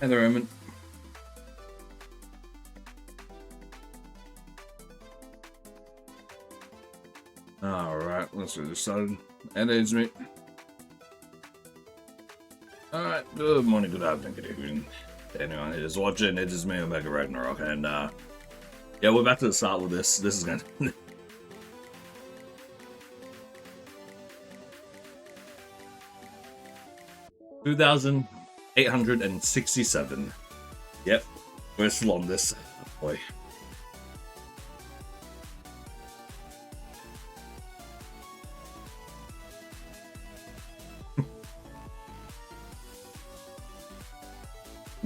Hey there, Eamon. Alright, let's get this started. And it's me. Alright, good morning, good afternoon, good evening. Anyone who is watching, it is me, Omega Ragnarok, and yeah, we're back to the start with this. This is gonna 2,867. Yep, we're still on this. Oh, boy.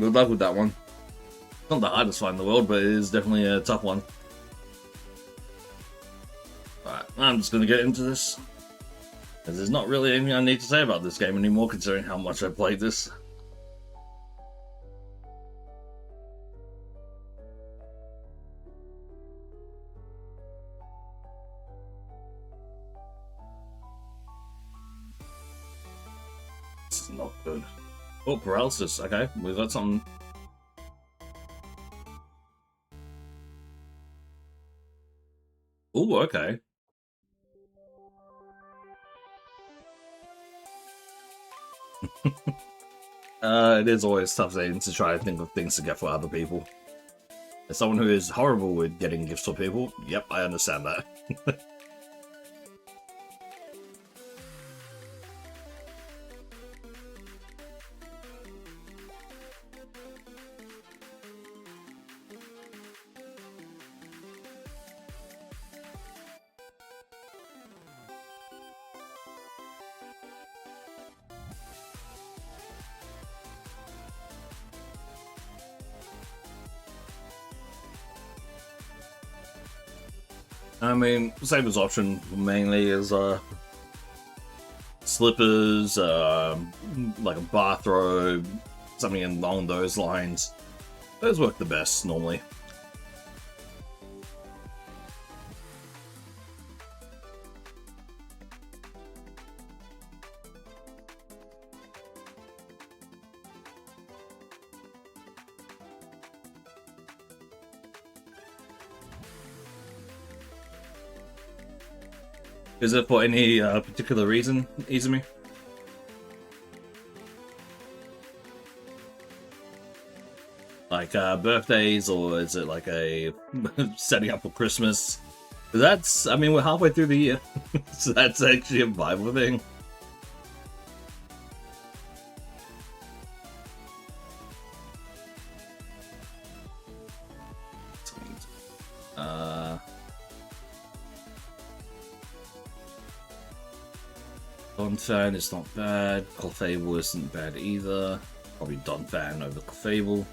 Good luck with that one. Not the hardest fight in the world, but it is definitely a tough one. Alright, I'm just gonna get into this. Because there's not really anything I need to say about this game anymore, considering how much I played this. This is not good. Oh, paralysis. Okay, we've got something. Oh, okay. It is always tough to try to think of things to get for other people. As someone who is horrible with getting gifts for people, yep, I understand that. I mean, Saber's option mainly is slippers, like a bathrobe, something along those lines. Those work the best normally. Is it for any particular reason, Izumi? Like birthdays, or is it like a setting up for Christmas? That's, I mean, we're halfway through the year, so that's actually a viable thing. Donphan is not bad. Clefable isn't bad either. Probably Donphan over Clefable.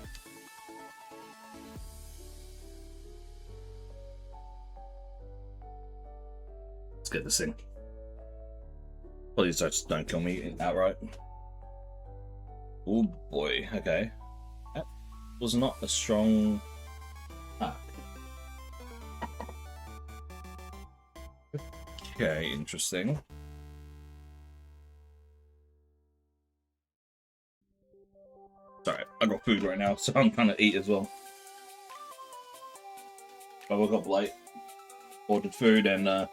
Let's get this thing. Please just don't kill me outright. Oh boy, okay. That was not a strong... Ah. Okay, interesting. Sorry, I got food right now, so I'm trying to eat as well. I woke up late, ordered food, and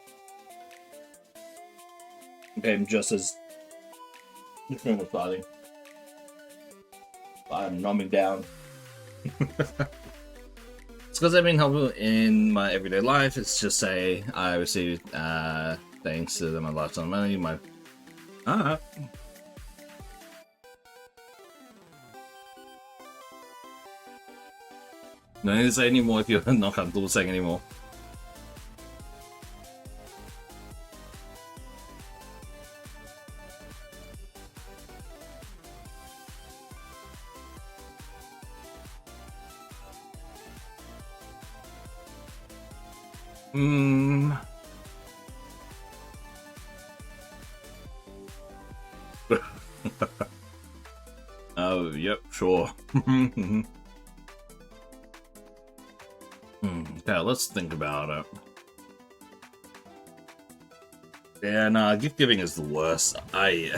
came just as the film was starting. I'm numbing down. It's because I've been helpful in my everyday life. It's just say I received thanks to my lifetime money, my No need to say anymore if you're not comfortable saying anymore. Oh, yep, sure. Okay, let's think about it. Yeah, nah, gift giving is the worst. I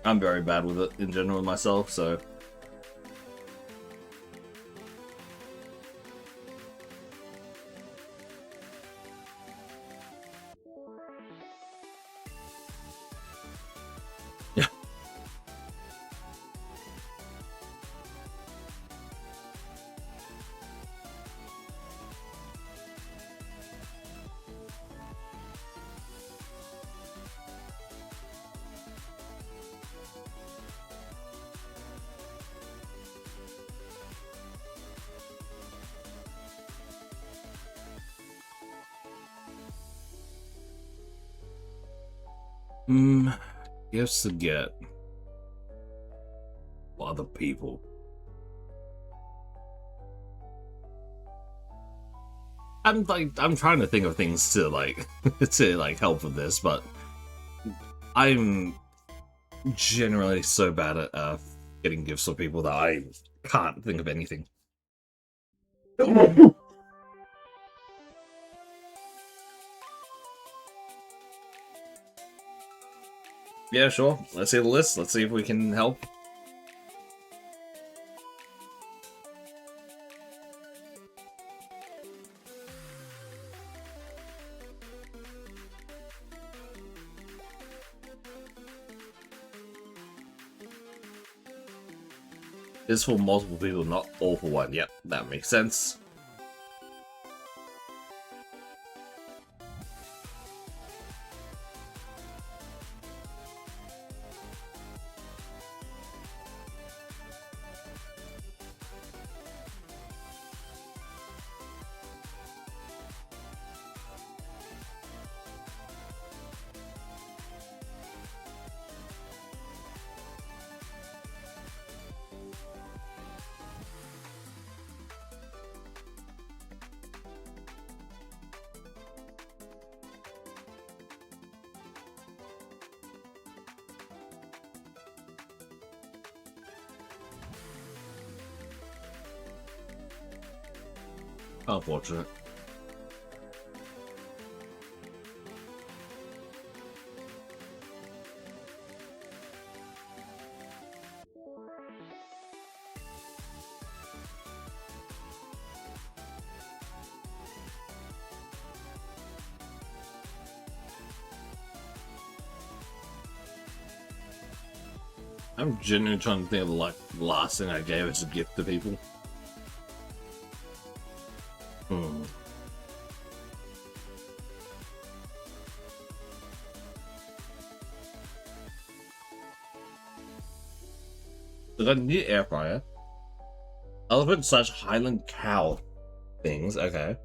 I'm very bad with it in general myself, so. Yeah. Gifts to get other people. I'm trying to think of things to like to like help with this, but I'm generally so bad at getting gifts for people that I can't think of anything. Yeah, sure. Let's see the list. Let's see if we can help. It's for multiple people, not all for one. Yep, that makes sense. Unfortunate. I'm genuinely trying to think of like the last thing I gave as a gift to people. So got a new air fryer, elephant / Highland cow things. Okay,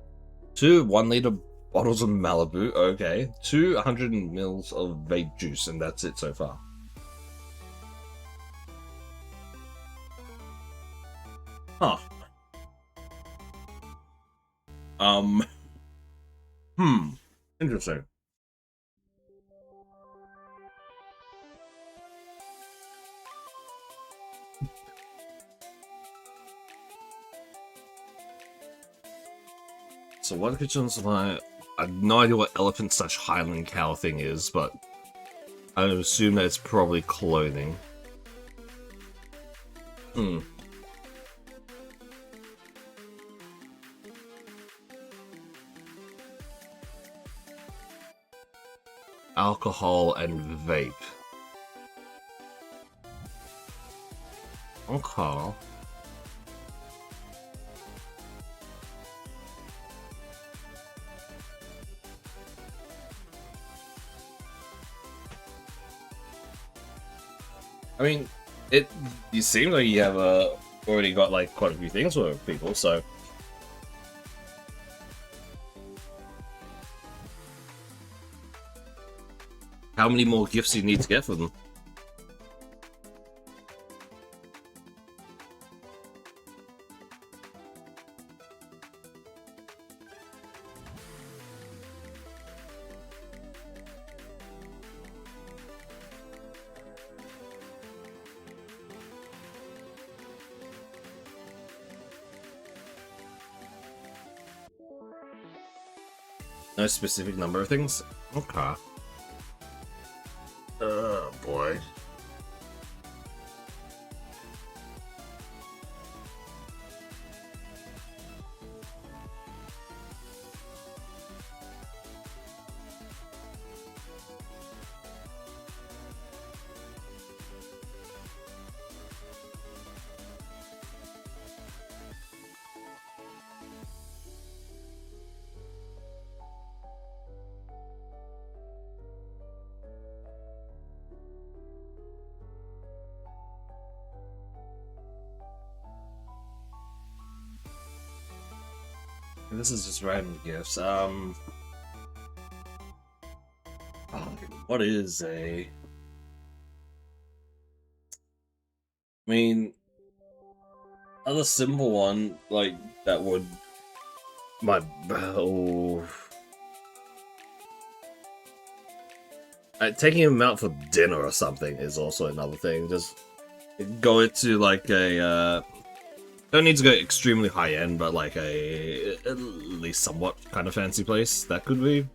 2 1-liter bottles of Malibu. Okay, 200 mils of vape juice, and that's it so far. Huh. Interesting. So what kitchen supply? I have no idea what elephant / Highland cow thing is, but I would assume that it's probably clothing. Alcohol and vape. Okay. I mean, you seem like you have already got like quite a few things for people, so. How many more gifts do you need to get for them? No specific number of things? Okay. Oh boy. This is just random gifts. What is a? I mean, other simple one like that would my oh. Taking him out for dinner or something is also another thing. Just go to like a don't need to go extremely high end, but like a at least somewhat kind of fancy place. That could be.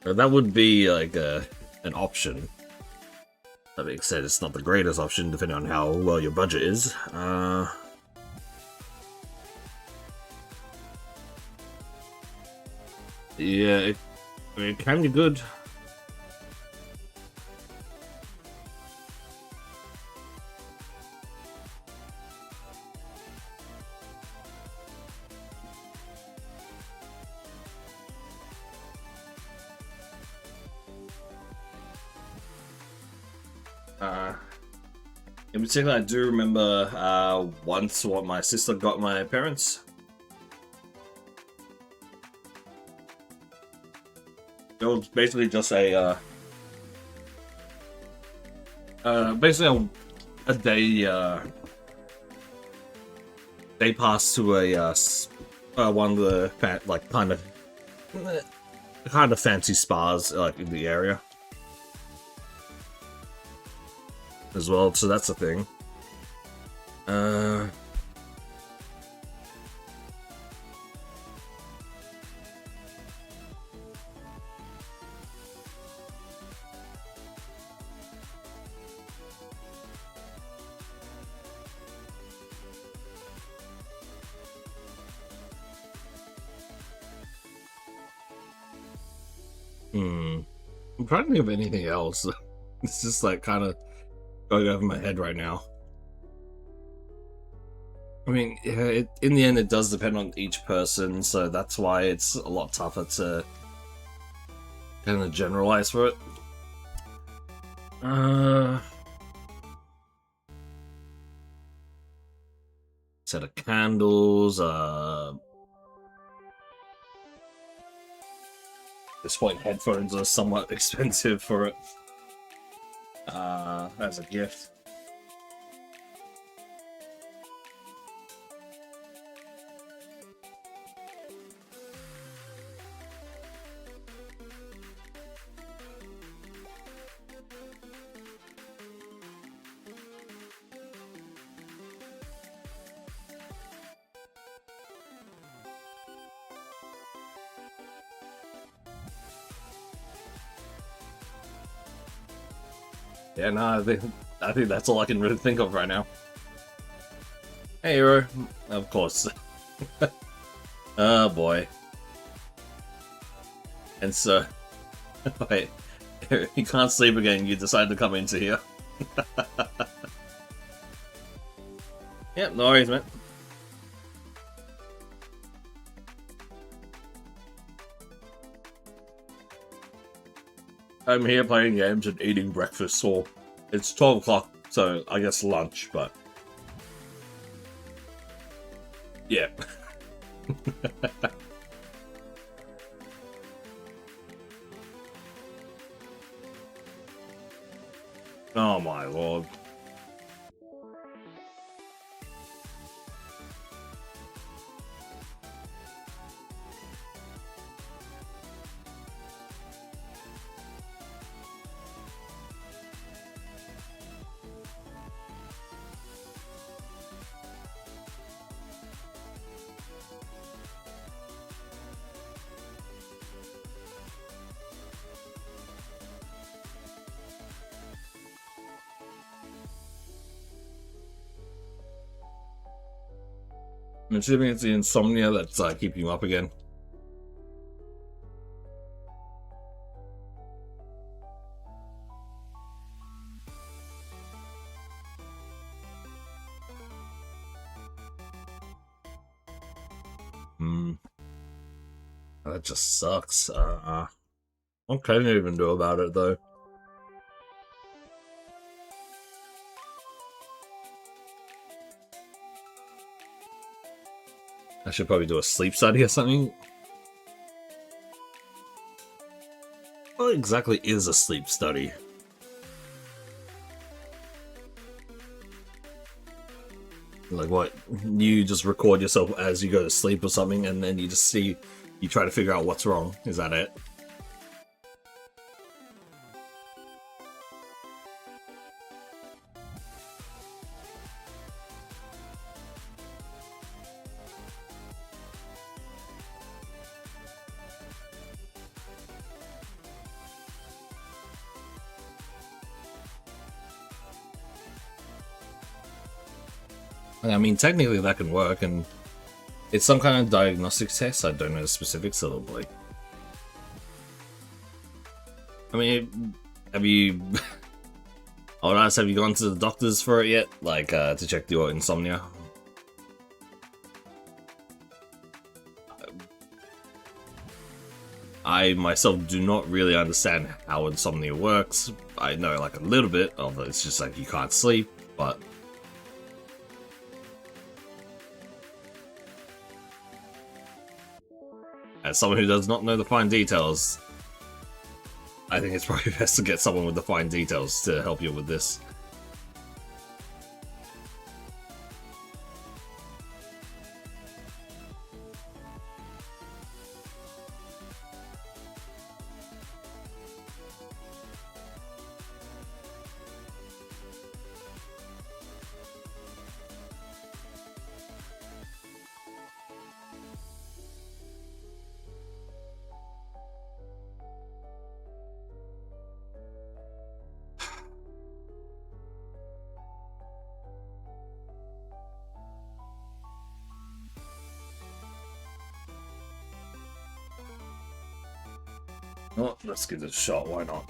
That would be like an option. That being said, it's not the greatest option depending on how well your budget is. Yeah, it can be good. In particular, I do remember once what my sister got my parents. It was basically just a basically a day pass to a one of the like kind of fancy spas like in the area as well. So that's a thing. I'm trying to think of anything else. It's just like kind of going over my head right now. I mean, yeah, in the end, it does depend on each person, so that's why it's a lot tougher to kind of generalize for it. Set of candles. At this point, headphones are somewhat expensive for it. As a gift. Yeah, no, I think that's all I can really think of right now. Hey, Hero. Of course. Oh, boy. And so... Wait. You can't sleep again, you decide to come into here. Yep, no worries, man. I'm here playing games and eating breakfast, so it's 12 o'clock, so I guess lunch, but... Yeah. Oh my lord. I'm assuming it's the insomnia that's keeping you up again. That just sucks. What can you even do about it, though? I should probably do a sleep study or something. What exactly is a sleep study? Like what? You just record yourself as you go to sleep or something, and then you just see, you try to figure out what's wrong. Is that it? I mean, technically that can work, and it's some kind of diagnostic test. I don't know the specifics of it. I mean, have you? I would ask, have you gone to the doctors for it yet? Like, to check your insomnia? I myself do not really understand how insomnia works. I know like a little bit of it. It's just like you can't sleep, but as someone who does not know the fine details, I think it's probably best to get someone with the fine details to help you with this. Well, let's give it a shot, why not?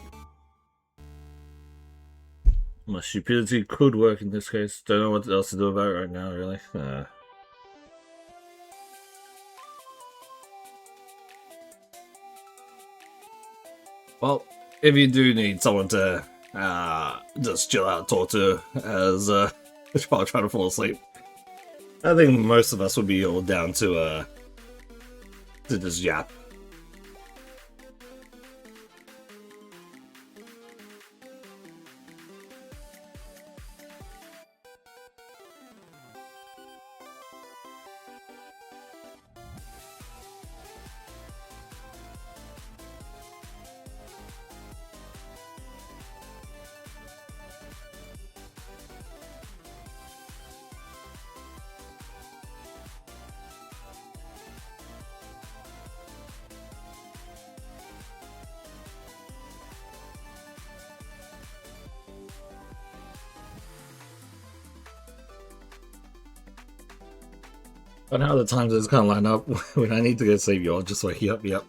My stupidity could work in this case. Don't know what else to do about it right now, really. Well, if you do need someone to just chill out, talk to as while trying to fall asleep, I think most of us would be all down to just yap. But now the times is kind of line up when I need to go sleep, y'all just like, yep. It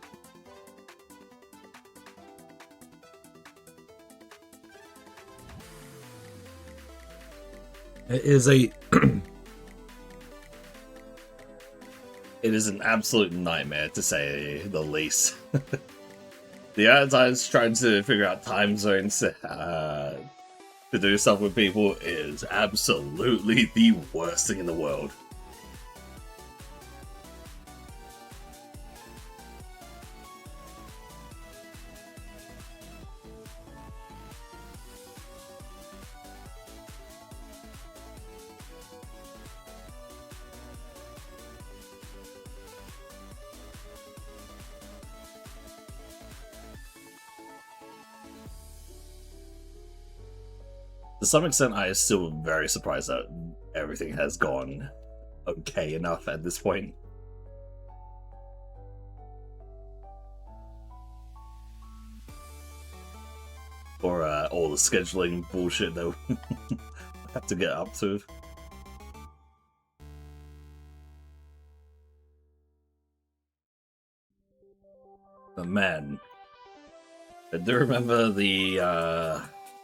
is a it is an absolute nightmare to say the least. The other times trying to figure out time zones to do stuff with people is absolutely the worst thing in the world. To some extent, I am still very surprised that everything has gone okay enough at this point. For all the scheduling bullshit that we have to get up to. But man, I do remember the,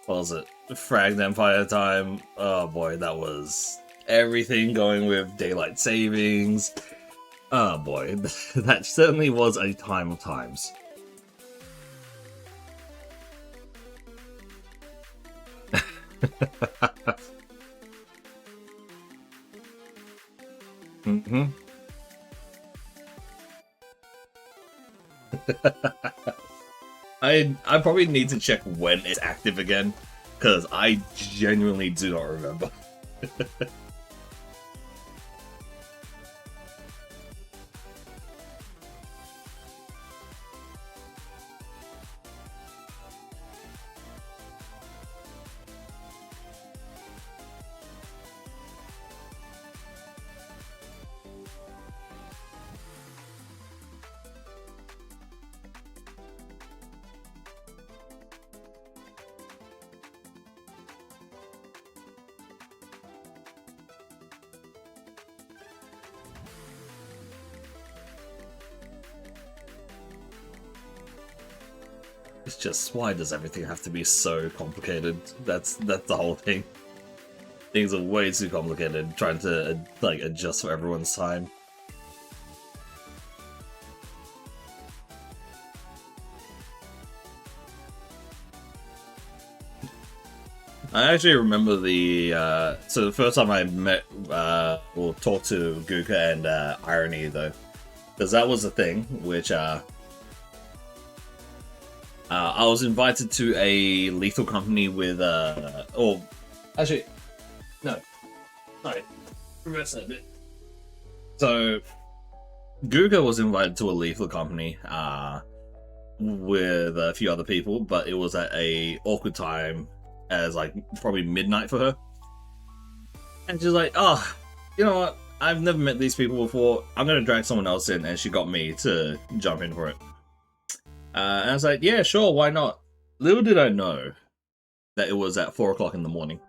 what was it? Fragged Empire time. Oh boy, that was everything going with daylight savings. Oh boy, that certainly was a time of times. I probably need to check when it's active again, because I genuinely do not remember. It's just, why does everything have to be so complicated? That's the whole thing. Things are way too complicated, trying to like adjust for everyone's time. I actually remember so the first time I met or talked to Guka and Irony though, because that was the thing which I was invited to a lethal company with or actually no, sorry, reverse that a bit. So Guga was invited to a lethal company with a few other people, but it was at a awkward time, as like probably midnight for her. And she's like, oh, you know what? I've never met these people before. I'm gonna drag someone else in, and she got me to jump in for it. And I was like, yeah, sure, why not? Little did I know that it was at 4 o'clock in the morning.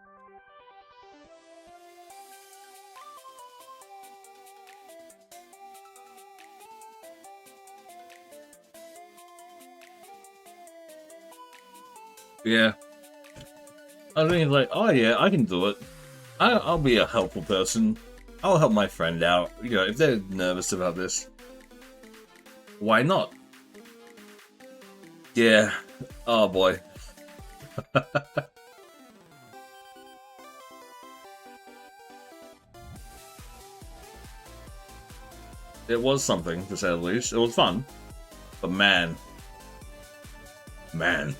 Yeah. I was thinking like, oh yeah, I can do it. I'll be a helpful person. I'll help my friend out. You know, if they're nervous about this, why not? Yeah. Oh boy. It was something, to say the least. It was fun. But man. Man.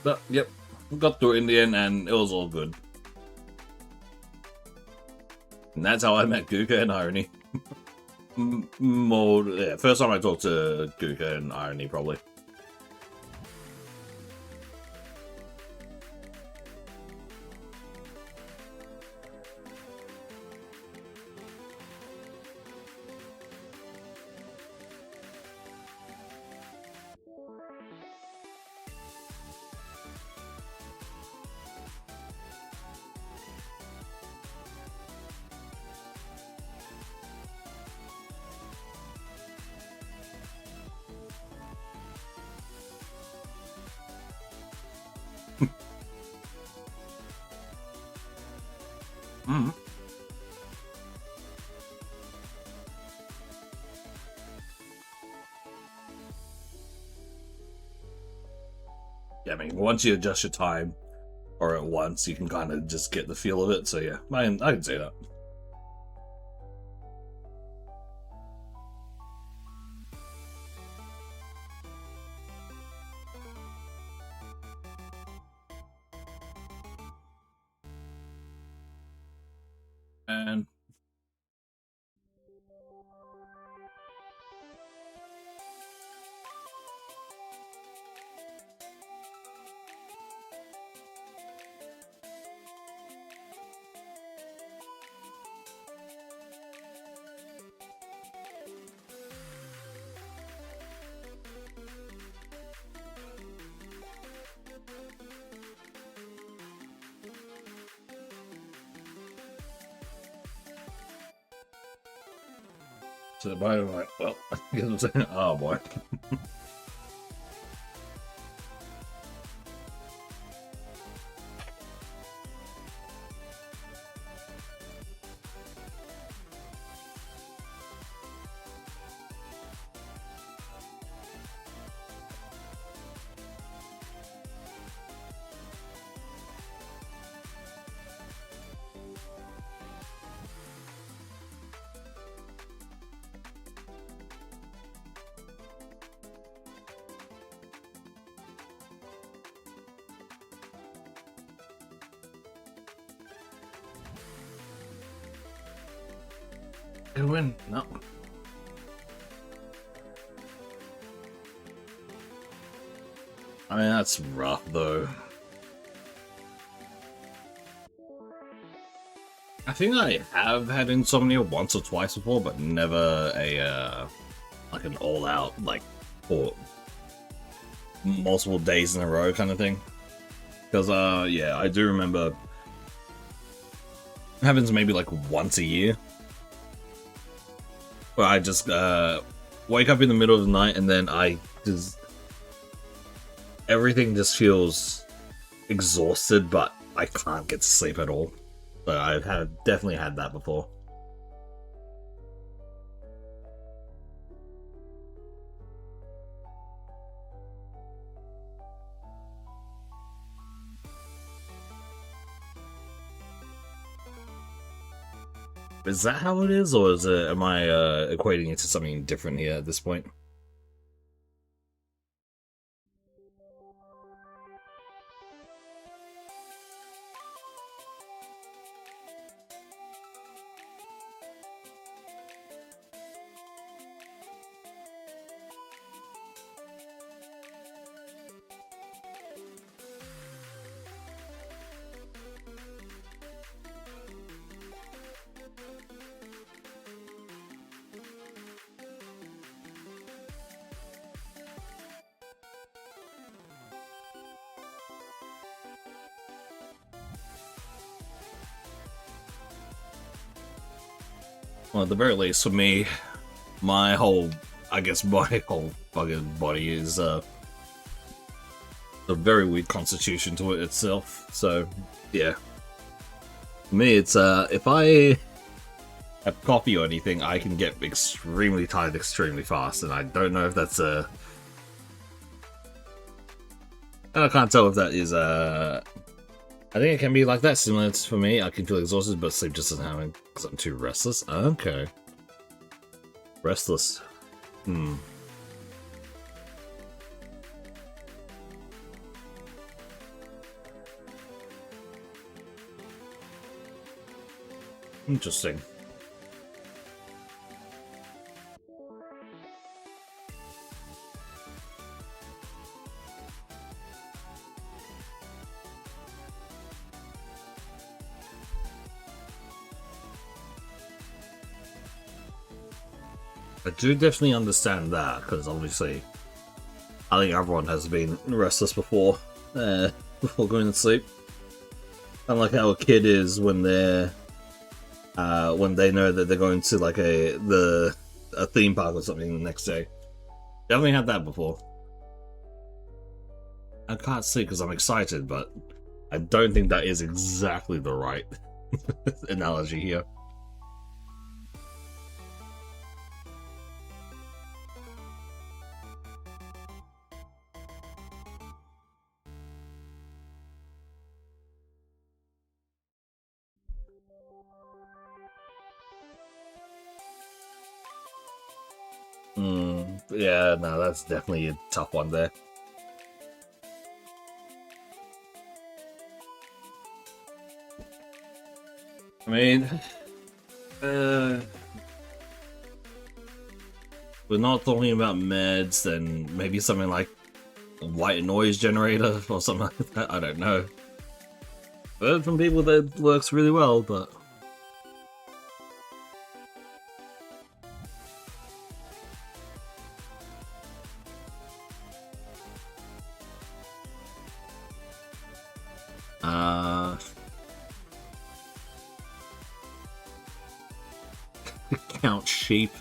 But, yep. Got through it in the end, and it was all good. And that's how I met Guka and Irony. More, yeah, first time I talked to Guka and Irony, probably. Mm. Yeah, I mean, once you adjust your time, or at once, you can kind of just get the feel of it. So yeah, I can say that. And so by the way, well, I guess I'm saying, oh boy. Good win. No. I mean, that's rough, though. I think I have had insomnia once or twice before, but never a, like an all-out, like, for multiple days in a row kind of thing. Because, yeah, I do remember it happens maybe, like, once a year. Where I just, wake up in the middle of the night and then I just... everything just feels exhausted, but I can't get to sleep at all. So I've definitely had that before. Is that how it is, or am I equating it to something different here at this point? Well, at the very least, for me, my whole fucking body is a very weak constitution to it itself. So, yeah. For me, it's if I have coffee or anything, I can get extremely tired extremely fast, and I don't know if that's and I can't tell if that is I think it can be like that. Similar for me, I can feel exhausted, but sleep just doesn't happen because I'm too restless. Okay. Restless. Hmm. Interesting. I do definitely understand that, because obviously I think everyone has been restless before before going to sleep. Unlike how a kid is when they know that they're going to like a theme park or something the next day. Definitely had that before. I can't sleep because I'm excited, but I don't think that is exactly the right analogy here. Yeah, no, that's definitely a tough one there. I mean, we're not talking about meds, then maybe something like a white noise generator or something like that. I don't know. I've heard from people that works really well, but count sheep.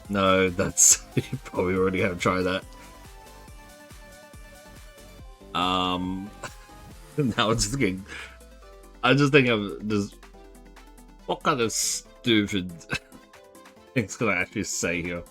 No, that's you probably already have tried that. Now it's just getting. I just think I'm just. What kind of stupid things can I actually say here?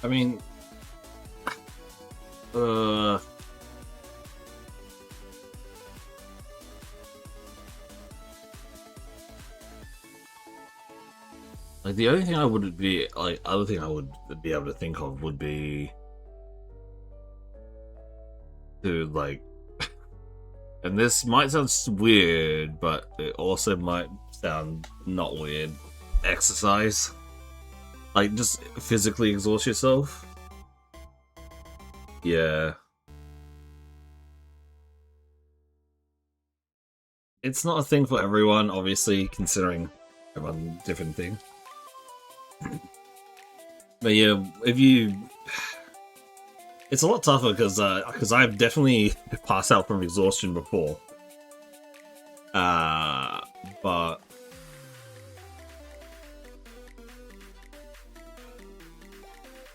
I mean, uh, like the only thing I would be like, other thing I would be able to think of would be to like, and this might sound weird, but it also might sound not weird. Exercise, like just physically exhaust yourself. Yeah, it's not a thing for everyone, obviously, considering everyone different thing. But yeah, if you, it's a lot tougher because I've definitely passed out from exhaustion before. Uh, but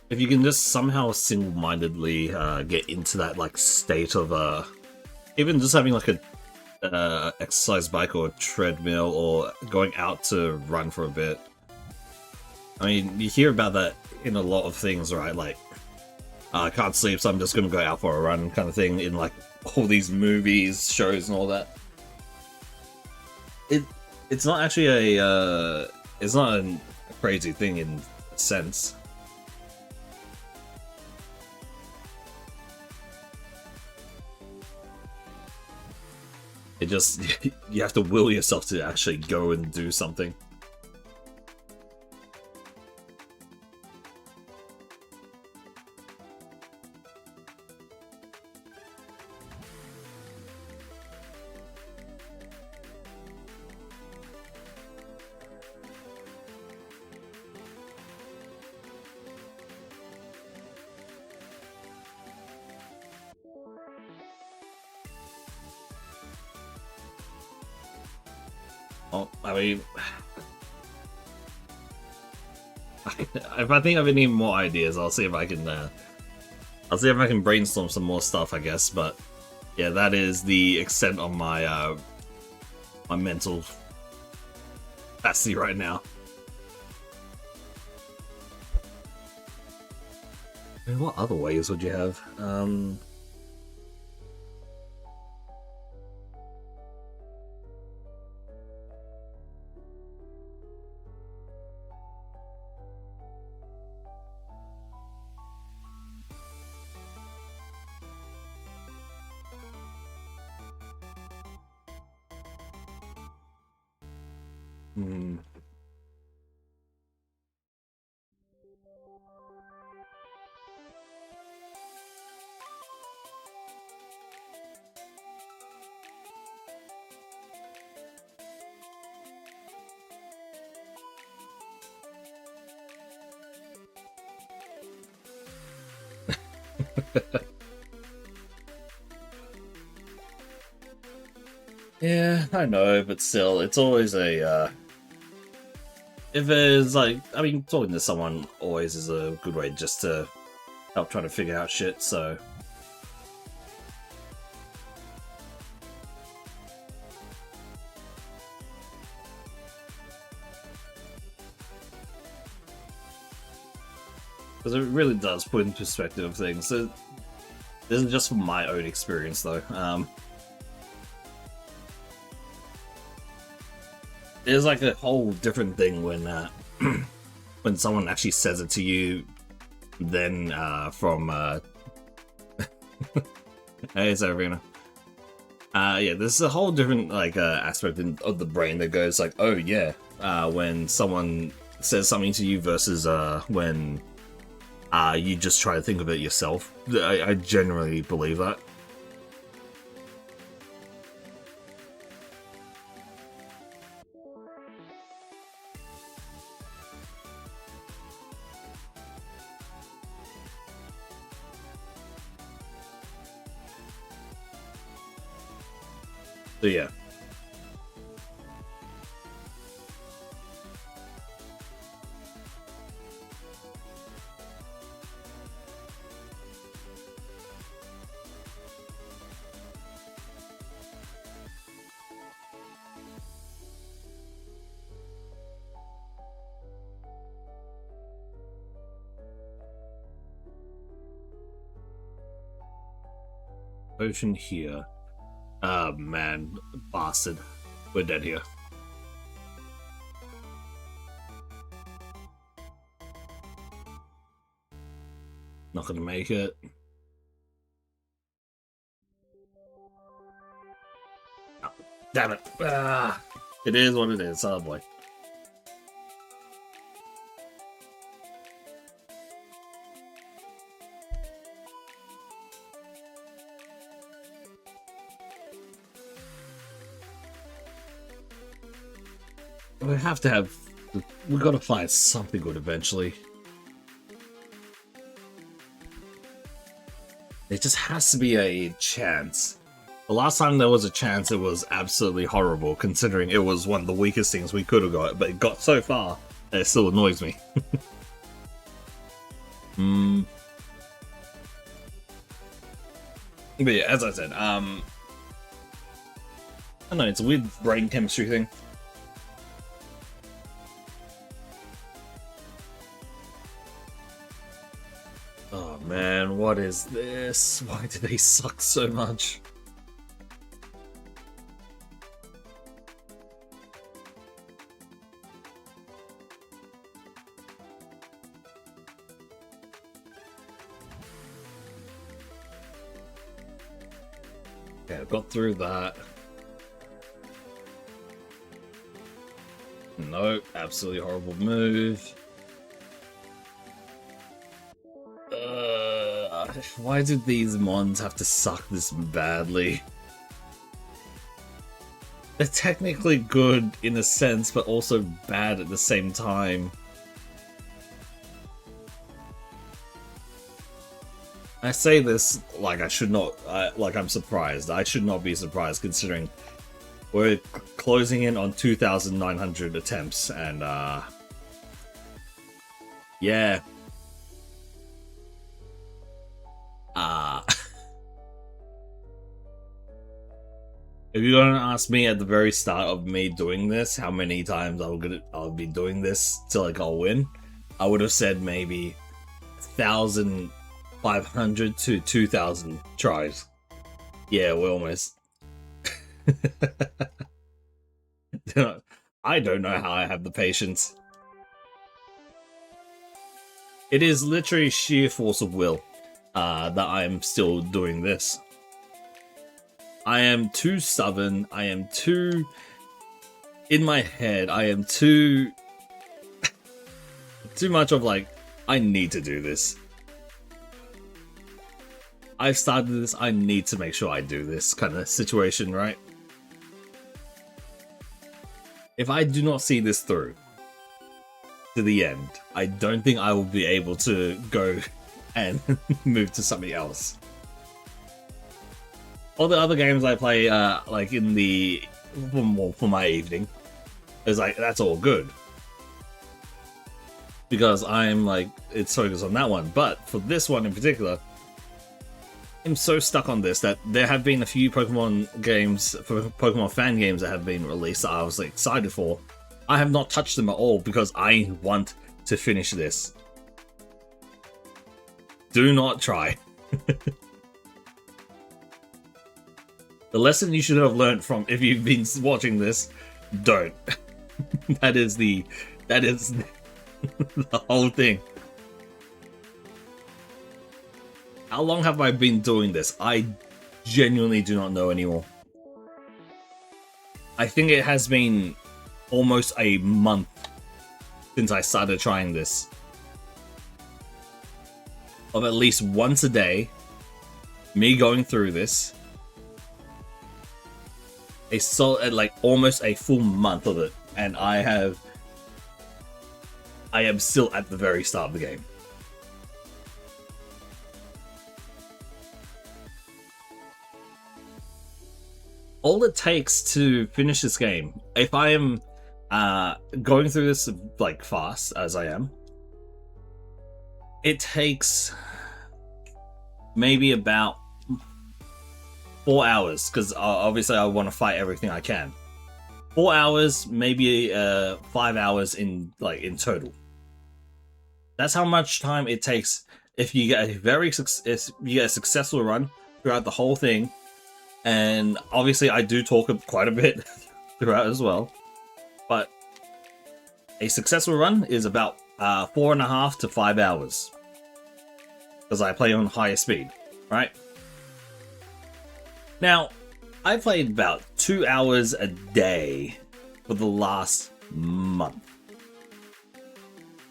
if you can just somehow single-mindedly get into that like state of even just having like a exercise bike or a treadmill or going out to run for a bit. I mean, you hear about that in a lot of things, right? Like, I can't sleep, so I'm just gonna go out for a run, kind of thing. In like all these movies, shows, and all that. It's not actually it's not a crazy thing in a sense. It just you have to will yourself to actually go and do something. Oh, I mean, if I think of any more ideas, I'll see if I can. I'll see if I can brainstorm some more stuff, I guess. But yeah, that is the extent of my my mental capacity right now. I mean, what other ways would you have? Hmm. Yeah, I know, but still, it's always a if it's like, I mean, talking to someone always is a good way just to help try to figure out shit. So because it really does put in perspective things. So, this isn't just from my own experience, though. There's like a whole different thing when when someone actually says it to you, then from hey, it's Arena. Yeah, there's a whole different like aspect of the brain that goes like, oh yeah, when someone says something to you versus when you just try to think of it yourself. I generally believe that. So yeah. Potion here. Oh man, bastard. We're dead here. Not gonna make it. Oh, damn it. Ah, it is what it is. Oh boy. We have to have. We gotta find something good eventually. It just has to be a chance. The last time there was a chance, it was absolutely horrible, considering it was one of the weakest things we could have got, but it got so far that it still annoys me. But yeah, as I said, I don't know, it's a weird brain chemistry thing. Oh man, what is this? Why do they suck so much? Okay, I've got through that. Nope, absolutely horrible move. Why did these mons have to suck this badly? They're technically good in a sense, but also bad at the same time. I say this like I should not, like I'm surprised. I should not be surprised considering we're closing in on 2,900 attempts and yeah. If you're gonna ask me at the very start of me doing this, how many times I'll be doing this till I'll win, I would have said maybe 1,500 to 2,000 tries. Yeah, we're almost. I don't know how I have the patience. It is literally sheer force of will that I'm still doing this. I am too stubborn. I am too in my head. I am too much of like, I need to do this. I've started this. I need to make sure I do this kind of situation, right? If I do not see this through to the end, I don't think I will be able to go and move to something else. All the other games I play, like in the for my evening, is like that's all good because I'm like it's focused on that one. But for this one in particular, I'm so stuck on this that there have been a few Pokemon games, for Pokemon fan games that have been released that I was like, excited for. I have not touched them at all because I want to finish this. Do not try. The lesson you should have learned from if you've been watching this, don't. that is the whole thing. How long have I been doing this? I genuinely do not know anymore. I think it has been almost a month since I started trying this. Of at least once a day, me going through this. Like almost a full month of it, and I am still at the very start of the game. All it takes to finish this game, if I am going through this like fast as I am, it takes maybe about 4 hours, because obviously I want to fight everything I can. 4 hours, maybe 5 hours in total. That's how much time it takes if you get a successful run throughout the whole thing, and obviously I do talk quite a bit throughout as well. But a successful run is about 4.5 to 5 hours, because I play on higher speed, right? Now, I played about 2 hours a day for the last month.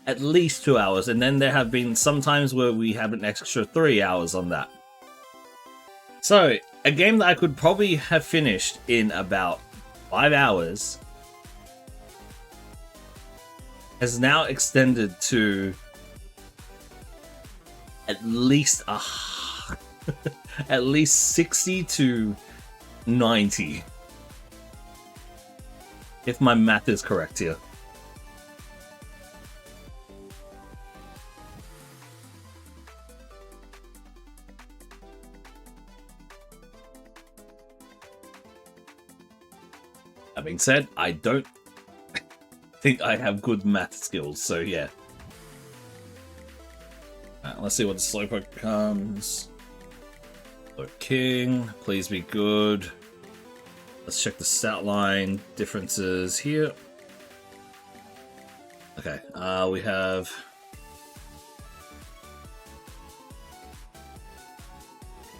At least 2 hours, and then there have been some times where we have an extra 3 hours on that. So, a game that I could probably have finished in about 5 hours has now extended to at least at least 60 to 90, if my math is correct here. That being said, I don't think I have good math skills, so yeah. Let's see what the Slowpoke becomes. So King, please be good. Let's check the stat line differences here. Okay, we have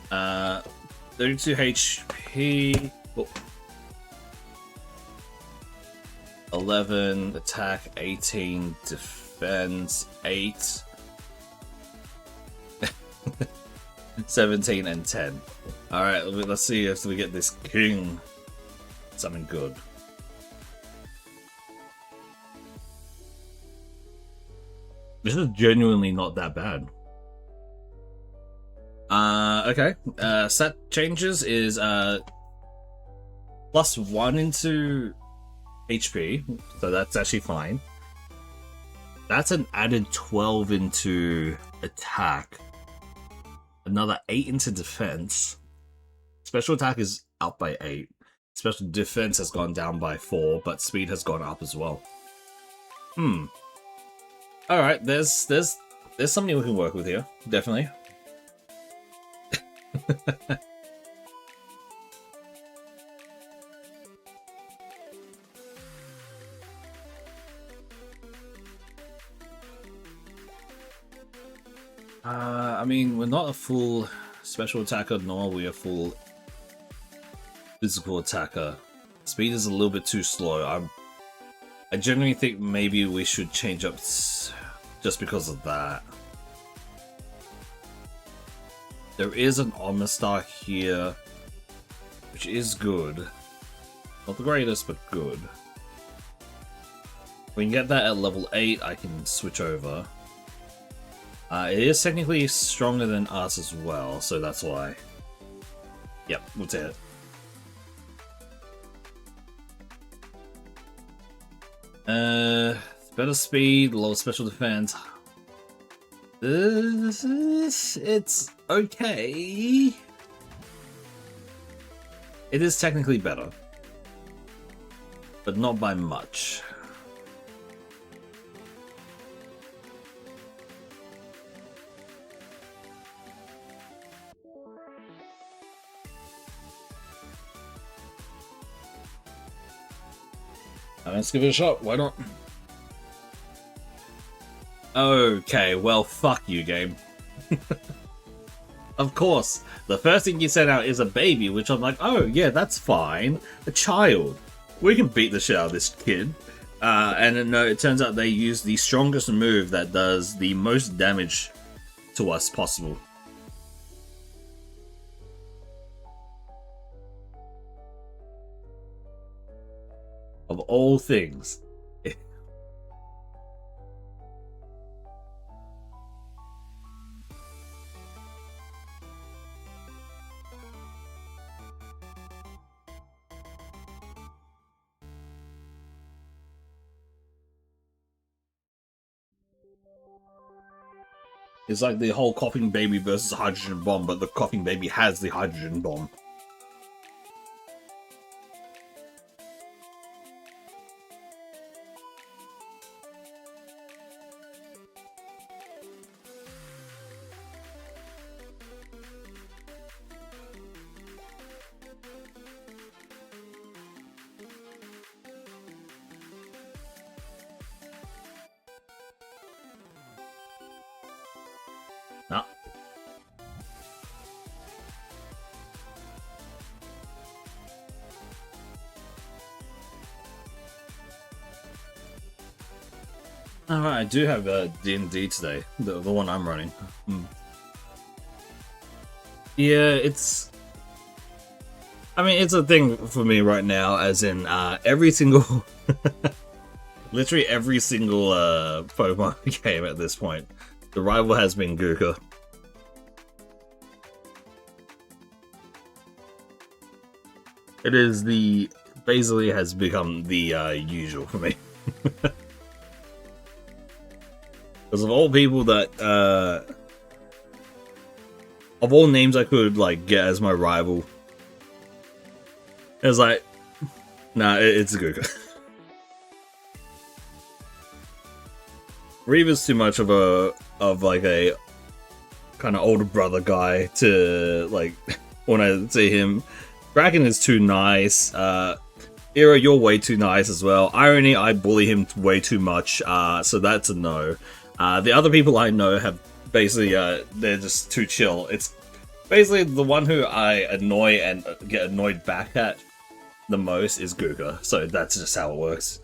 32 HP. Oh. 11 attack, 18 defense, 8, 17, and 10. Alright, let's see if we get this King something good. This is genuinely not that bad. Okay. Stat changes is +1 into HP, so that's actually fine. That's an added 12 into attack, another 8 into defense. Special attack is up by 8. Special defense has gone down by 4, but speed has gone up as well. Alright, there's something we can work with here, definitely. I mean, we're not a full special attacker, nor are we a full physical attacker. Speed is a little bit too slow. I genuinely think maybe we should change up just because of that. There is an Armor Star here, which is good. Not the greatest, but good. We can get that at level 8, I can switch over. It is technically stronger than us as well, so that's why. Yep, we'll take it. Better speed, lower special defense. It's okay. It is technically better, but not by much. Let's give it a shot, why not? Okay, well, fuck you, game. Of course, the first thing you sent out is a baby, which I'm like, oh, yeah, that's fine. A child. We can beat the shit out of this kid. And then, no, it turns out they use the strongest move that does the most damage to us possible. Of all things. It's like the whole coughing baby versus hydrogen bomb, but the coughing baby has the hydrogen bomb. Alright, I do have D&D today, the one I'm running. Yeah, I mean, it's a thing for me right now, as in every single, literally every single Pokemon game at this point, the rival has been Guka. It is basically has become the usual for me. Because of all people that, of all names I could like get as my rival, it was like, nah, it's Guka. Reaver's too much of a kind of older brother guy to like when I see him. Bracken is too nice. Era, you're way too nice as well. Irony, I bully him way too much, so that's a no. The other people I know have basically, they're just too chill. It's basically the one who I annoy and get annoyed back at the most is Guga, so that's just how it works.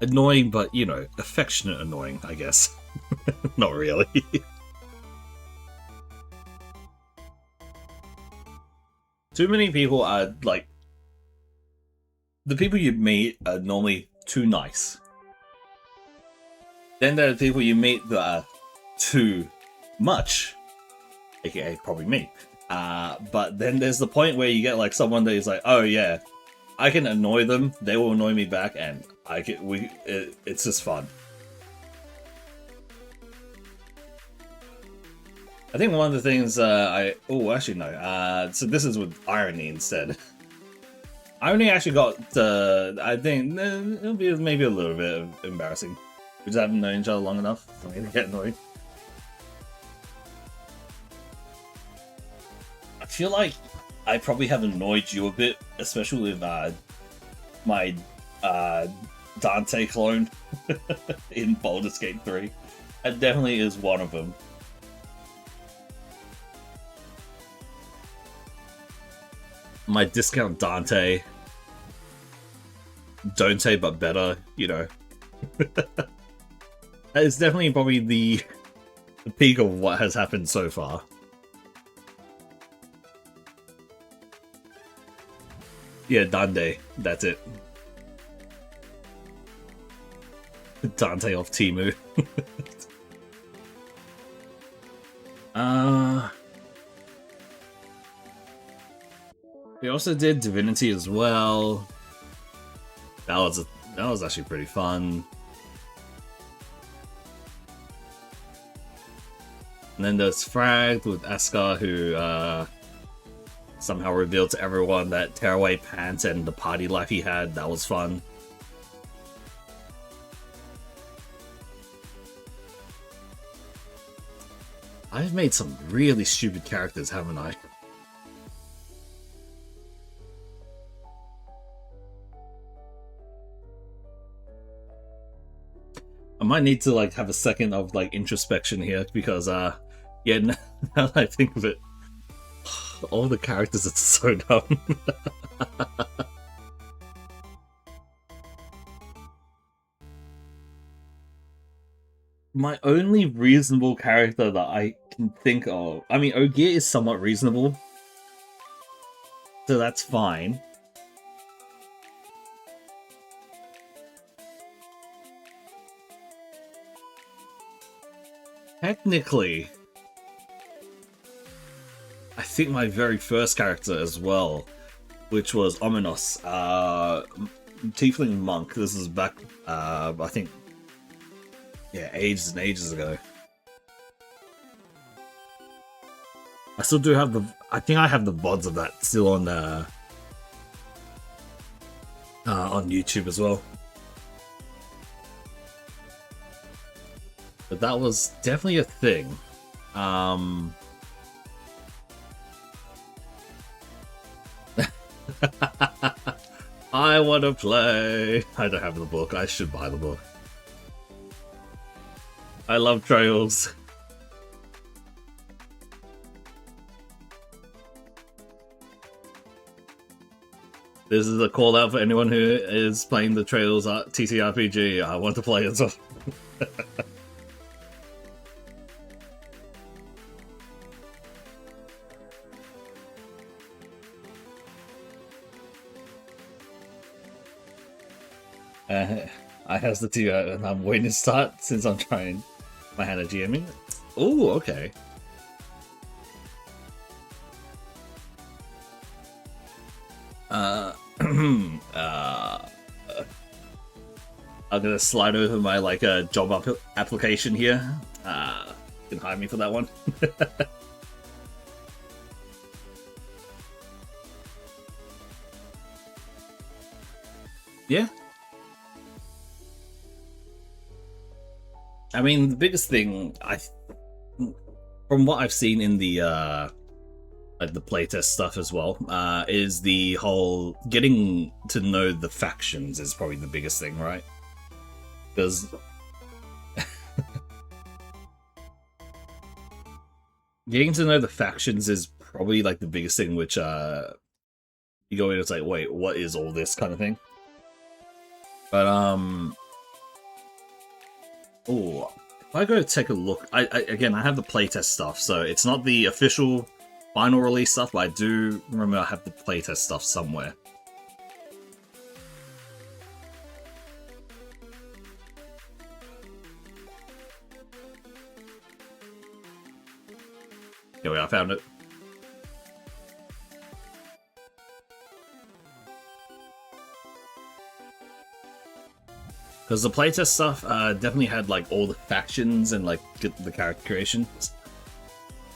Annoying, but, you know, affectionate annoying, I guess. Not really. Too many people are, like... The people you meet are normally too nice. Then there are people you meet that are too much. AKA probably me. But then there's the point where you get, like, someone that is like, oh yeah, I can annoy them, they will annoy me back, and it's just fun. I think one of the things actually no. So this is with Irony instead. Irony actually got I think it'll be maybe a little bit embarrassing. We just haven't known each other long enough for me to get annoyed. I feel like I probably have annoyed you a bit, especially with my Dante clone in Baldur's Gate 3. That definitely is one of them. My discount Dante. Don't say but better, you know. That is definitely probably the peak of what has happened so far. Yeah, Dante, that's it. Dante off Temu. We also did Divinity as well. That was actually pretty fun. And then there's Fragged with Askar, who somehow revealed to everyone that tearaway pants and the party life he had. That was fun. I've made some really stupid characters, haven't I? I might need to like have a second of like introspection here, because yeah, now that I think of it, all the characters are so dumb. My only reasonable character that I can think of, I mean, Ogier is somewhat reasonable, so that's fine. Technically, I think my very first character as well, which was Ominos, Tiefling Monk. This is back, I think, yeah, ages and ages ago. I still do have I think I have the VODs of that still on YouTube as well. But that was definitely a thing. I want to play. I don't have the book. I should buy the book. I love trails. This is a call out for anyone who is playing the Trails TCRPG. I want to play it. So. I has the two and I'm waiting to start since I'm trying my hand at GMing. Oh, okay. I'm gonna slide over my job application here. You can hire me for that one. Yeah. I mean, the biggest thing from what I've seen in the the playtest stuff as well, is the whole getting to know the factions is probably the biggest thing, right? Because getting to know the factions is probably like the biggest thing, which you go in and it's like, wait, what is all this kind of thing? But oh, if I go take a look, again I have the playtest stuff, so it's not the official final release stuff, but I do remember I have the playtest stuff somewhere. Here we are, I found it. Because the playtest stuff definitely had like all the factions and like the character creations.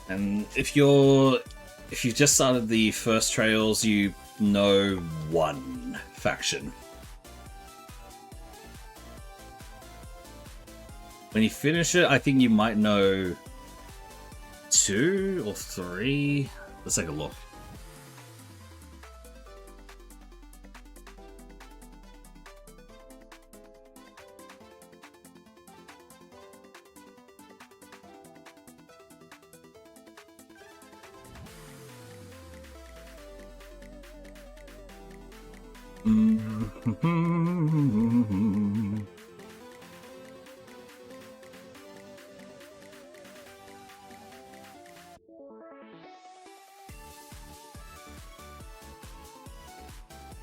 And if you just started the first Trails, you know one faction. When you finish it, I think you might know 2 or 3. Let's take a look.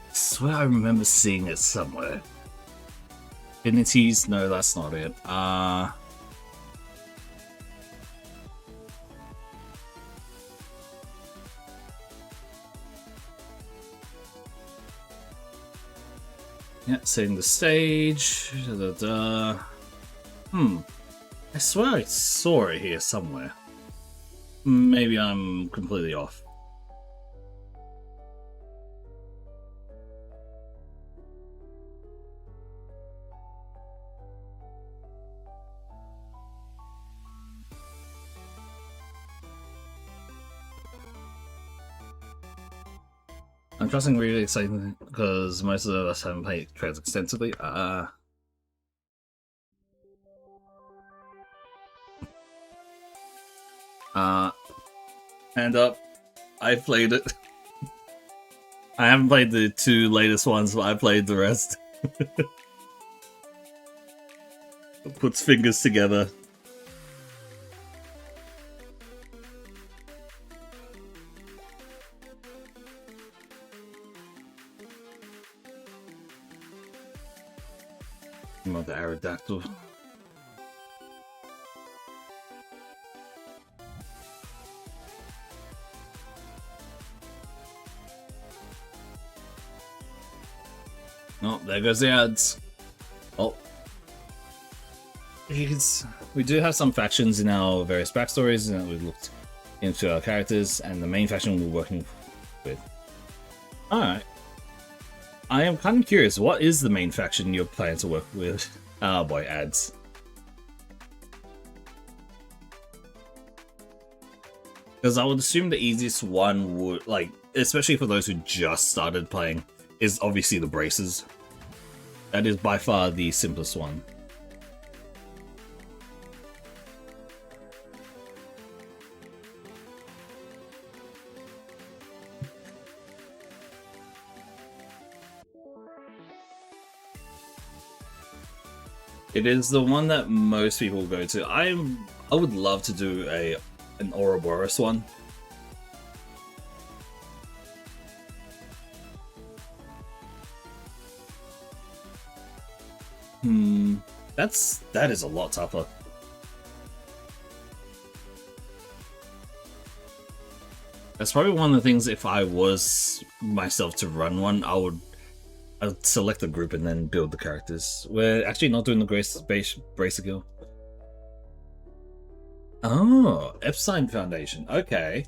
I swear I remember seeing it somewhere. Infinities? No, that's not it. Yeah, setting the stage. I swear I saw it here somewhere. Maybe I'm completely off. I'm trusting really exciting because most of us haven't played Trails extensively. Hand up. I played it. I haven't played the 2 latest ones, but I played the rest. Puts fingers together. Not the Aerodactyl. Oh, there goes the ads. Oh. We do have some factions in our various backstories, and we've looked into our characters, and the main faction we're working with. Alright. I am kind of curious, what is the main faction you're planning to work with? Oh boy, ads. Because I would assume the easiest one would, like, especially for those who just started playing, is obviously the braces. That is by far the simplest one. It is the one that most people go to. I would love to do an Ouroboros one. That is a lot tougher. That's probably one of the things, if I was myself to run one, I'd select a group and then build the characters. We're actually not doing the Bracer Guild. Oh, Epstein Foundation. Okay.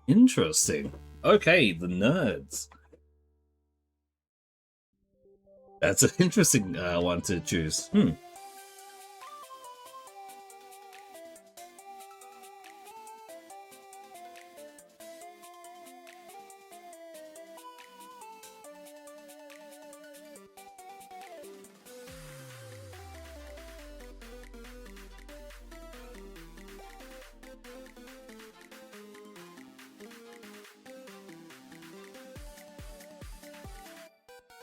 Interesting. Okay, the nerds. That's an interesting one to choose.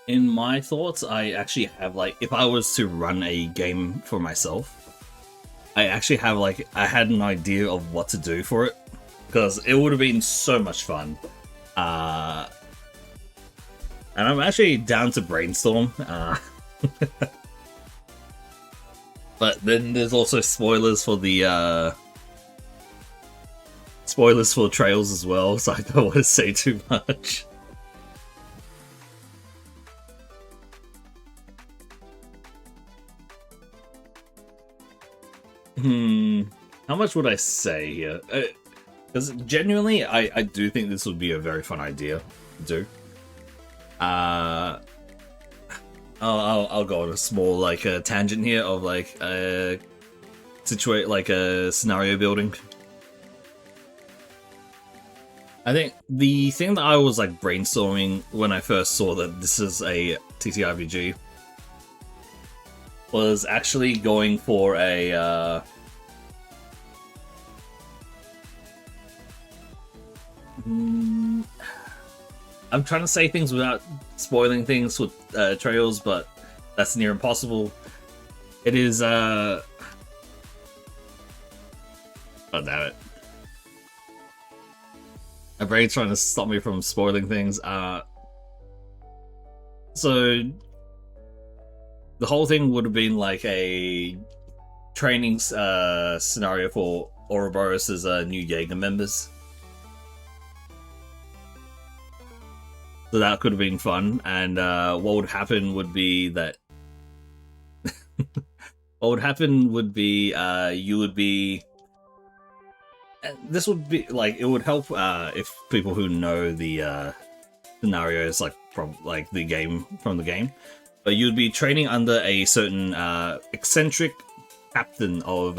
In my thoughts, I actually have, like, if I was to run a game for myself, I actually have, like, I had an idea of what to do for it, because it would have been so much fun. And I'm actually down to brainstorm. But then there's also spoilers for the spoilers for Trails as well, so I don't want to say too much. How much would I say here? Because genuinely, I do think this would be a very fun idea to do. I'll go on a small, like, tangent here of, like, situate, like, a scenario building. I think the thing that I was, like, brainstorming when I first saw that this is a TTRPG was actually going for a I'm trying to say things without spoiling things with Trails, but that's near impossible. It is oh, damn it. My brain's trying to stop me from spoiling things. So the whole thing would have been like a training scenario for Ouroboros' new Jaeger members. So that could have been fun, and what would happen would be that what would happen would be you would be. This would be like, it would help if people who know the scenarios, like from like the game, but you'd be training under a certain eccentric captain of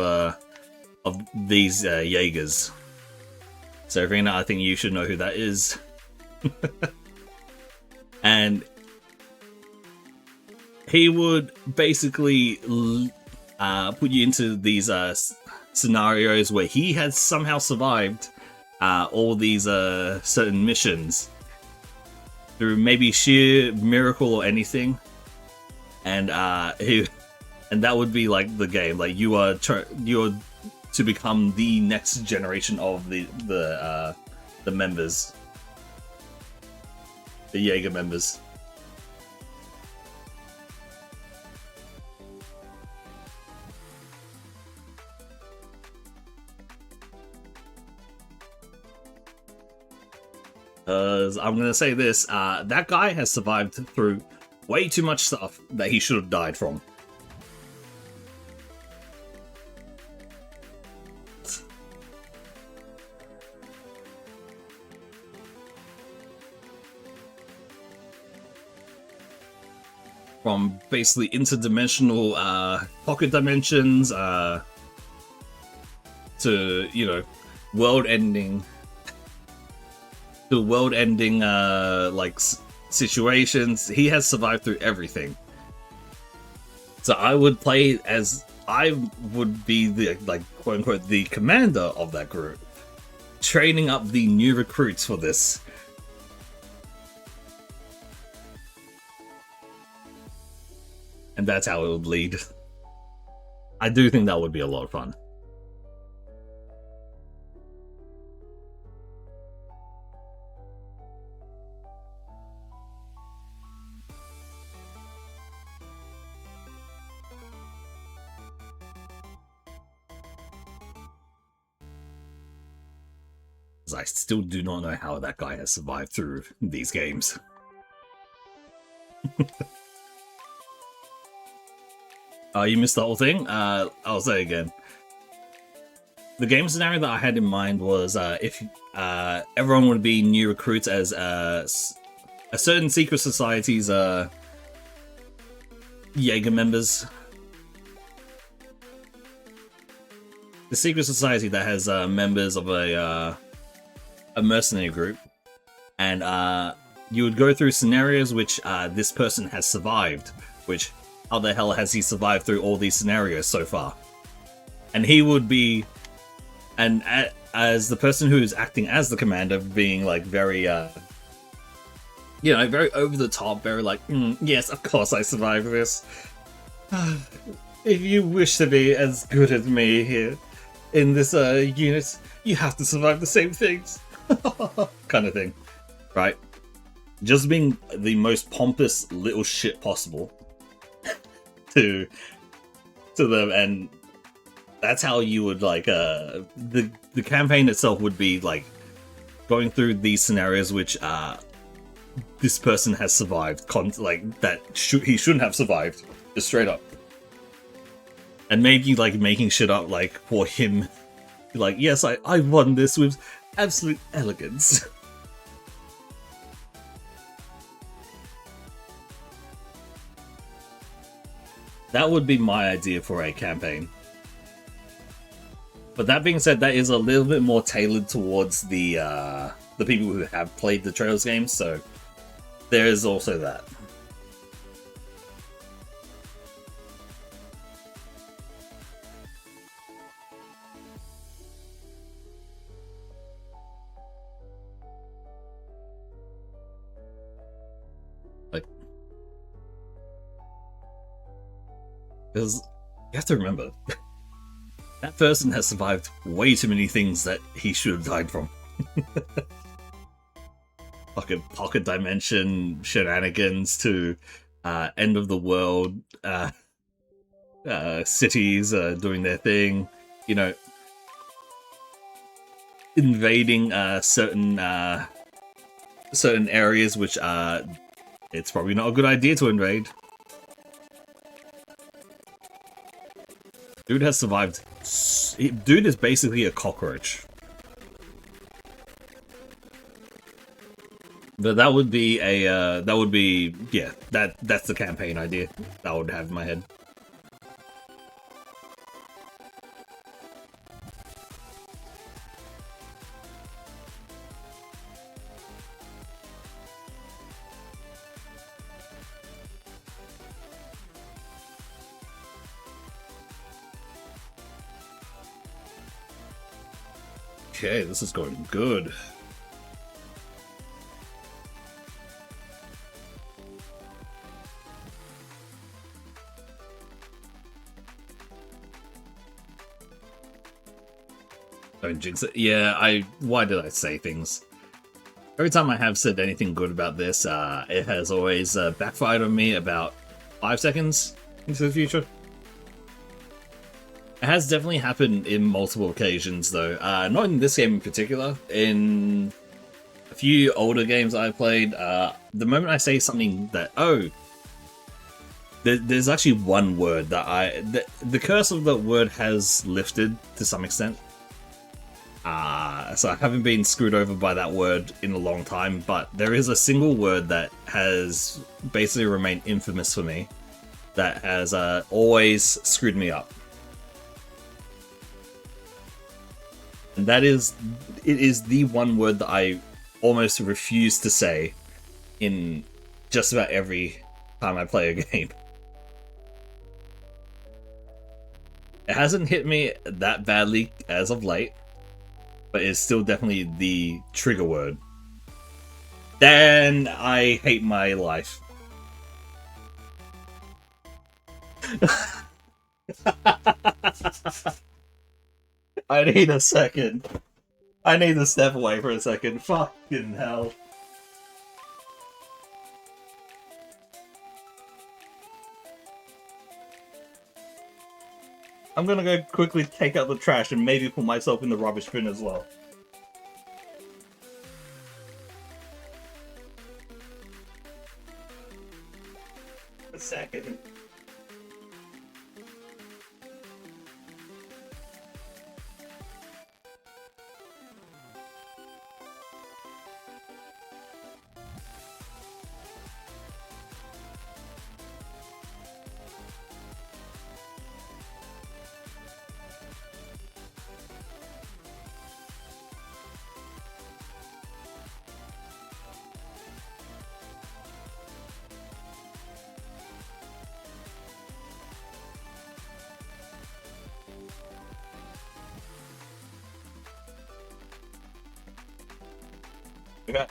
these Jaegers. So Rena, I think you should know who that is. And he would basically put you into these scenarios where he has somehow survived all these certain missions through maybe sheer miracle or anything, and that would be like the game. Like you are to become the next generation of the members. The Jaeger members. I'm gonna say this, that guy has survived through way too much stuff that he should have died from. From basically interdimensional pocket dimensions to, you know, world-ending like situations. He has survived through everything. So I would play as, I would be the, like, quote unquote, the commander of that group, training up the new recruits for this. And that's how it would lead. I do think that would be a lot of fun. I still do not know how that guy has survived through these games. You missed the whole thing? I'll say again. The game scenario that I had in mind was if everyone would be new recruits as a certain secret society's Jaeger members. The secret society that has members of a mercenary group, and you would go through scenarios which this person has survived, which how the hell has he survived through all these scenarios so far? And he would be, and as the person who is acting as the commander, being like very, very over the top, very like, yes, of course I survived this. If you wish to be as good as me here in this unit, you have to survive the same things. Kind of thing, right? Just being the most pompous little shit possible to them, and that's how you would like the campaign itself would be like going through these scenarios which this person has survived, like that he shouldn't have survived, just straight up, and maybe like making shit up like for him, like, yes, I won this with absolute elegance. That would be my idea for a campaign. But that being said, that is a little bit more tailored towards the people who have played the Trails games, so there is also that. Because you have to remember, that person has survived way too many things that he should have died from. Fucking pocket dimension shenanigans to end of the world cities doing their thing, invading certain areas which it's probably not a good idea to invade. Dude has survived. Dude is basically a cockroach. But that would be a, that's the campaign idea that I would have in my head. Okay, this is going good. Don't jinx it. Yeah, why did I say things? Every time I have said anything good about this, it has always backfired on me about 5 seconds into the future. It has definitely happened in multiple occasions, though. Not in this game in particular. In a few older games I've played, the moment I say something that, there's actually one word that the curse of that word has lifted to some extent. So I haven't been screwed over by that word in a long time, but there is a single word that has basically remained infamous for me, that has always screwed me up. And it is the one word that I almost refuse to say in just about every time I play a game. It hasn't hit me that badly as of late, but it's still definitely the trigger word. Then I hate my life. I need a second. I need to step away for a second. Fucking hell. I'm gonna go quickly take out the trash and maybe put myself in the rubbish bin as well. A second.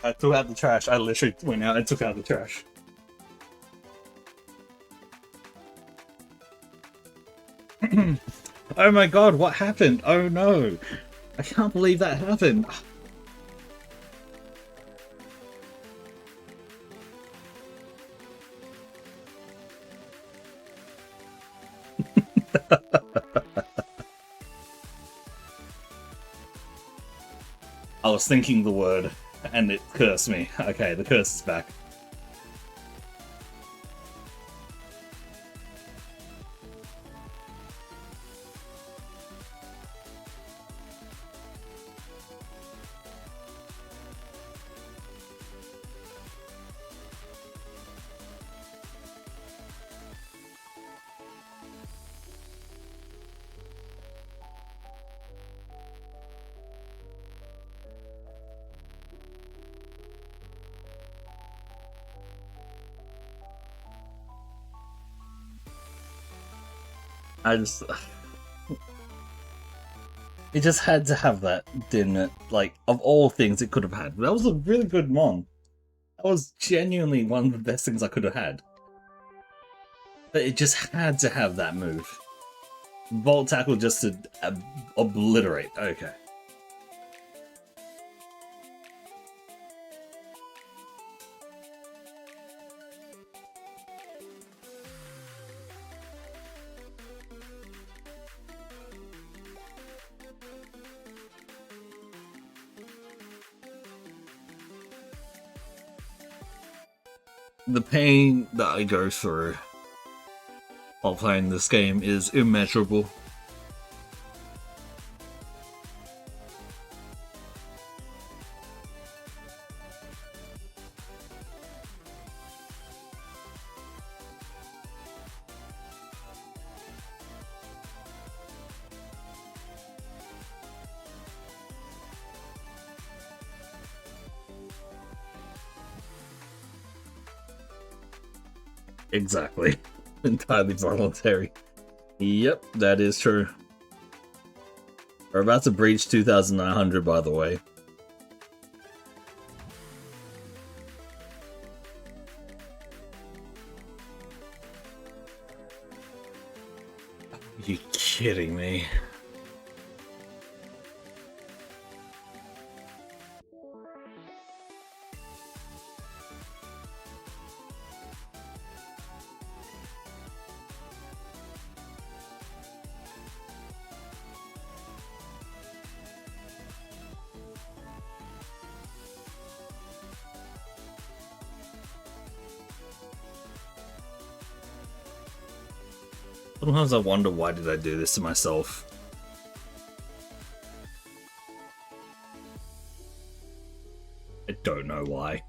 I took out the trash. I literally went out and took out the trash. Oh my god, what happened? Oh no. I can't believe that happened. I was thinking the word, and it cursed me. Okay, the curse is back. I just... It just had to have that, didn't it? Like, of all things it could have had. That was a really good mon. That was genuinely one of the best things I could have had. But it just had to have that move. Vault Tackle just to obliterate. Okay. The pain that I go through while playing this game is immeasurable. Exactly. Entirely voluntary. Yep, that is true. We're about to breach 2,900, by the way. Are you kidding me? Sometimes I wonder, why did I do this to myself? I don't know why.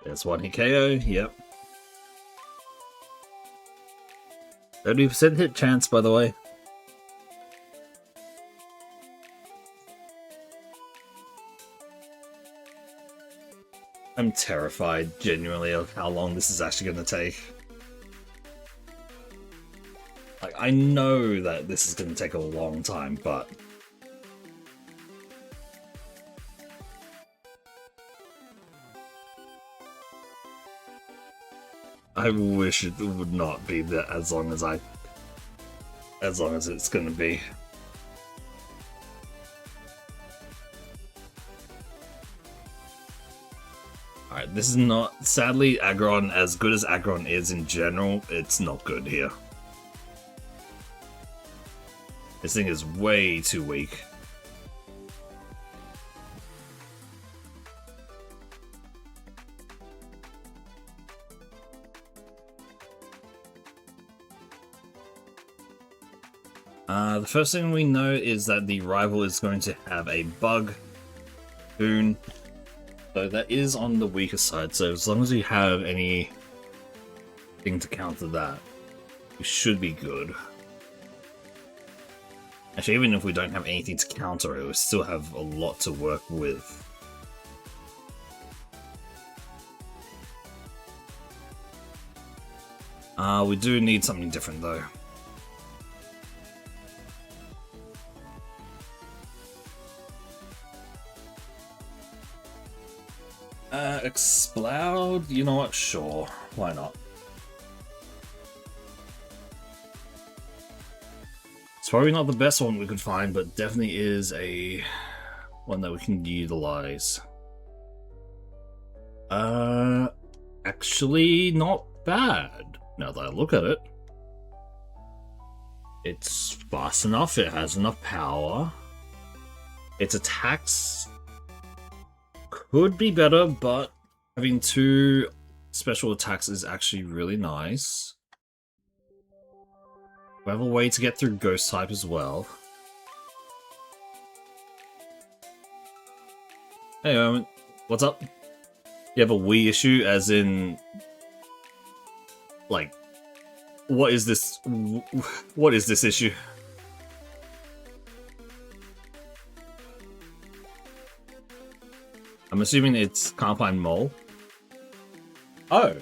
There's one hit KO, yep. 30% hit chance, by the way. I'm terrified, genuinely, of how long this is actually going to take. Like, I know that this is going to take a long time, but... I wish it would not be that as long as it's going to be. Alright, this is not... Sadly, Aggron, as good as Aggron is in general, it's not good here. This thing is way too weak. The first thing we know is that the rival is going to have a bug boon. So that is on the weaker side, so as long as you have anything to counter that, you should be good. Actually, even if we don't have anything to counter it, we still have a lot to work with. We do need something different though. Explode? You know what? Sure. Why not? It's probably not the best one we could find, but definitely is a one that we can utilize. Actually not bad, now that I look at it. It's fast enough, it has enough power. Its attacks could be better, but having 2 special attacks is actually really nice. We have a way to get through Ghost type as well. Hey, what's up? You have a Wii issue, as in... Like, what is this? What is this issue? I'm assuming it's can't find Mole. Oh.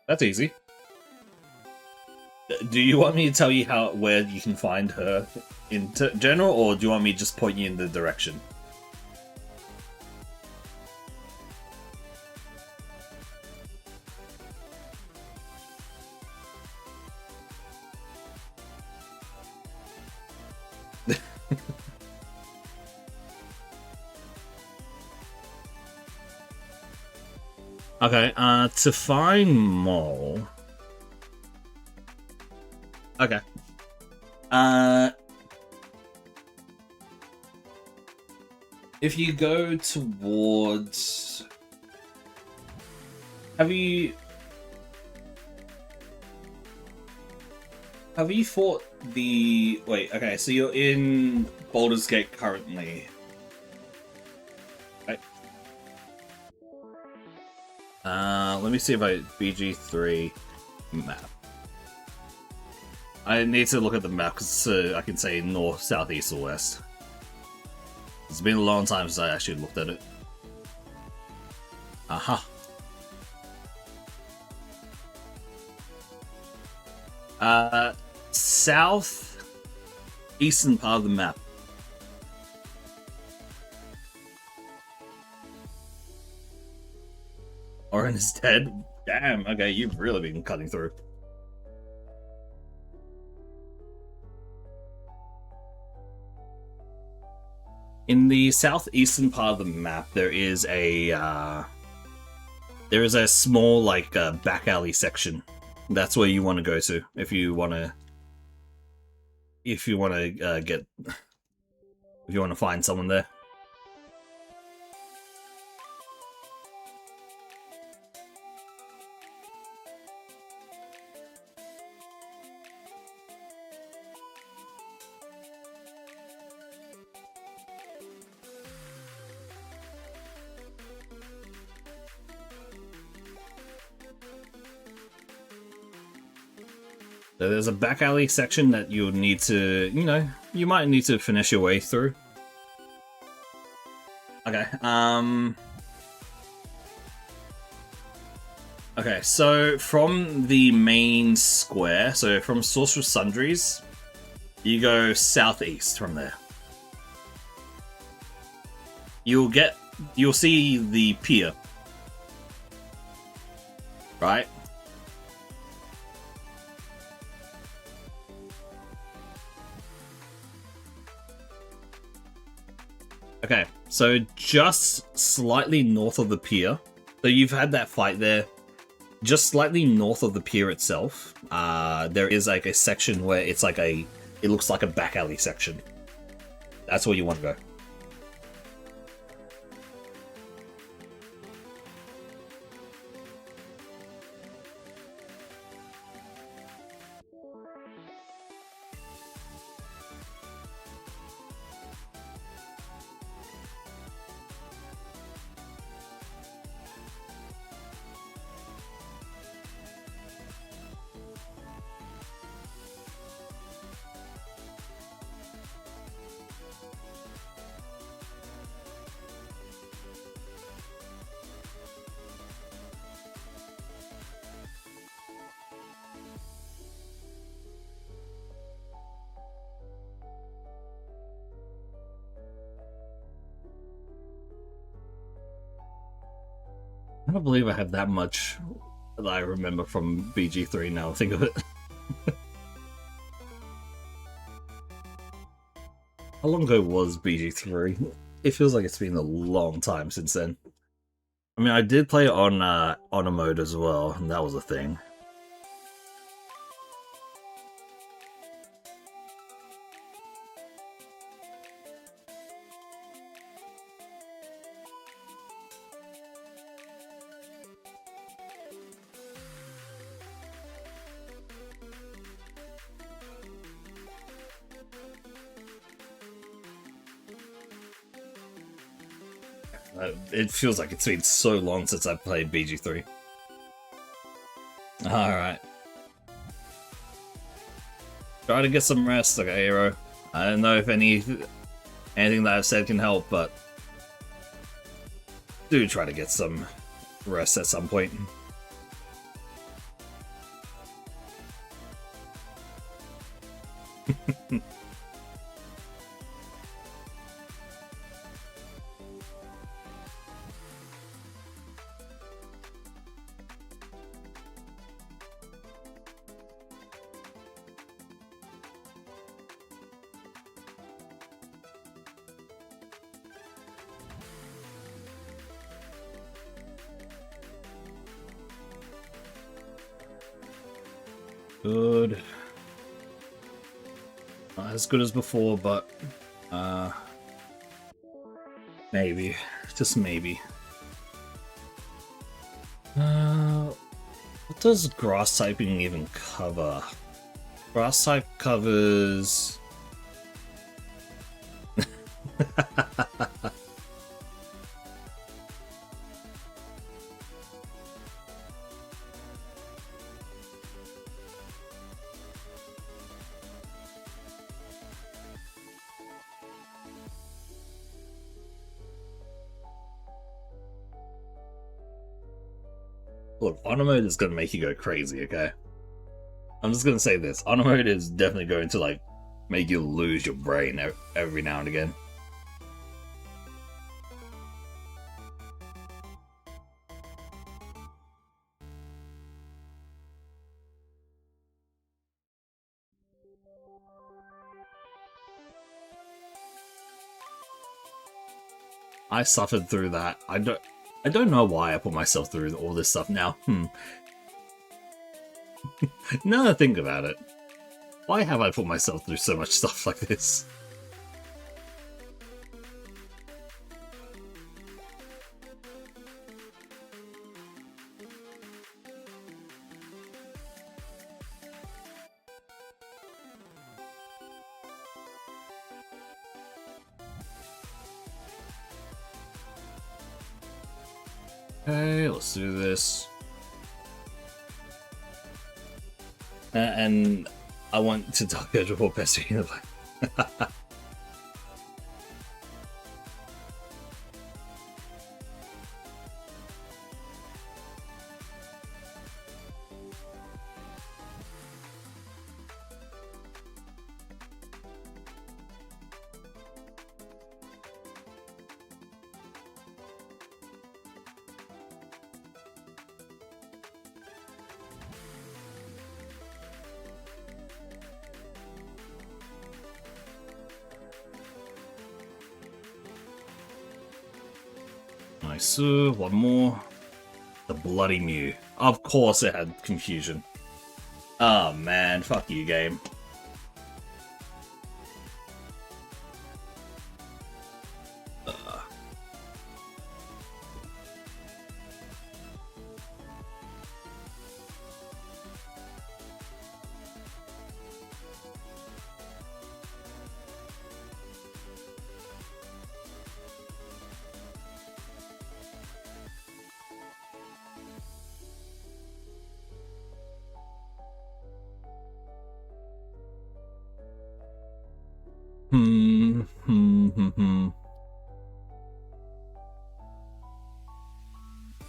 That's easy. Do you want me to tell you where you can find her in general, or do you want me to just point you in the direction? Okay, to find Mole... Okay. If you go towards... Have you fought the... Wait, okay, so you're in Baldur's Gate currently. Right. Let me see if I... BG3 map. I need to look at the map because I can say north, south, east, or west. It's been a long time since I actually looked at it. Aha. South eastern part of the map. Orin is dead? Damn, okay, you've really been cutting through. In the southeastern part of the map, there is a small back alley section. That's where you want to go to if you want to find someone there. So there's a back alley section that you'll need to, you might need to finish your way through. Okay, okay, so from the main square, so from Sorcerer's Sundries, you go southeast from there. You'll see the pier, right? Okay, so just slightly north of the pier, so you've had that fight there. Just slightly north of the pier itself, there is like a section where it's like it looks like a back alley section. That's where you want to go. I don't believe I have that much that I remember from BG3 now, think of it. How long ago was BG3? It feels like it's been a long time since then. I mean, I did play it on a mode as well, and that was a thing. It feels like it's been so long since I played BG3. Alright. Try to get some rest, okay, hero. I don't know if anything that I've said can help, but do try to get some rest at some point. Good. Not as good as before, but maybe. Just maybe. What does grass typing even cover? Grass type covers... Look, honor mode is gonna make you go crazy, okay? I'm just gonna say this. Honor mode is definitely going to, like, make you lose your brain every now and again. I suffered through that. I don't know why I put myself through all this stuff now. Now that I think about it, why have I put myself through so much stuff like this? Okay, let's do this. And I want to talk before pestering the Nice. One more. The Bloody Mew. Of course it had confusion. Oh man, fuck you, game.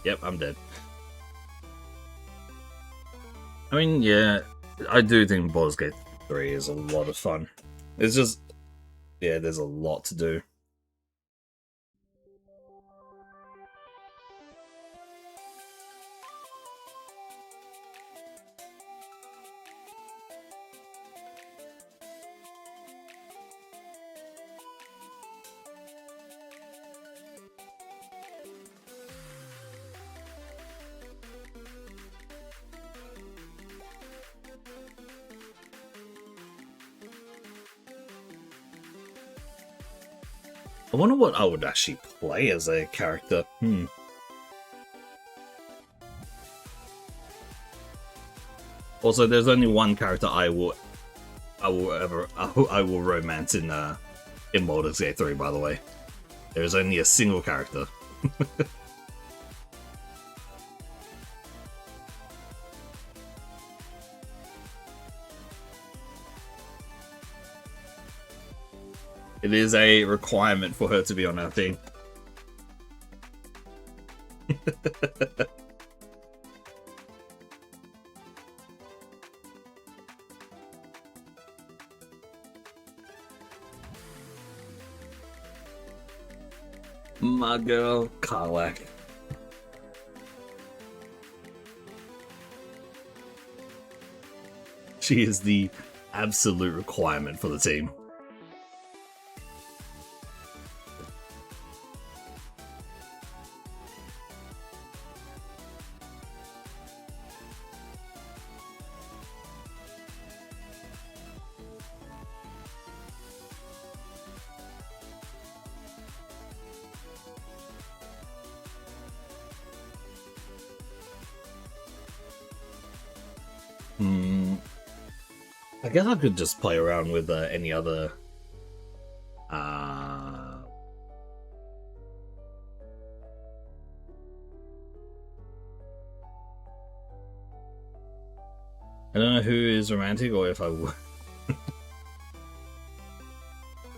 Yep, I'm dead. I mean, yeah, I do think Baldur's Gate 3 is a lot of fun. It's just, yeah, there's a lot to do. I wonder what I would actually play as a character. Also, there's only one character I will romance in Baldur's Gate 3. By the way, there is only a single character. It is a requirement for her to be on our team. My girl, Karlach. She is the absolute requirement for the team. I guess I could just play around with any other. I don't know who is romantic or if I would.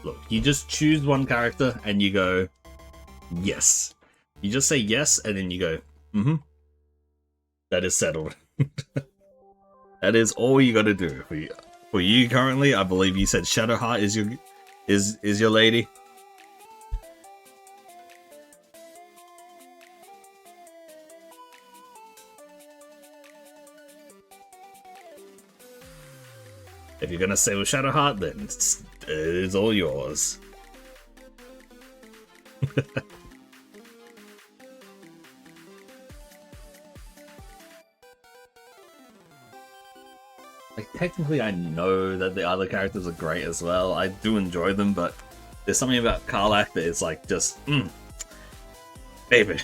Look, you just choose one character and you go, yes. You just say yes and then you go, That is settled. That is all you gotta do. For you currently, I believe you said Shadowheart is your lady. If you're gonna stay with Shadowheart, then it is all yours. Like, technically I know that the other characters are great as well. I do enjoy them, but there's something about Karlach that is like just, baby.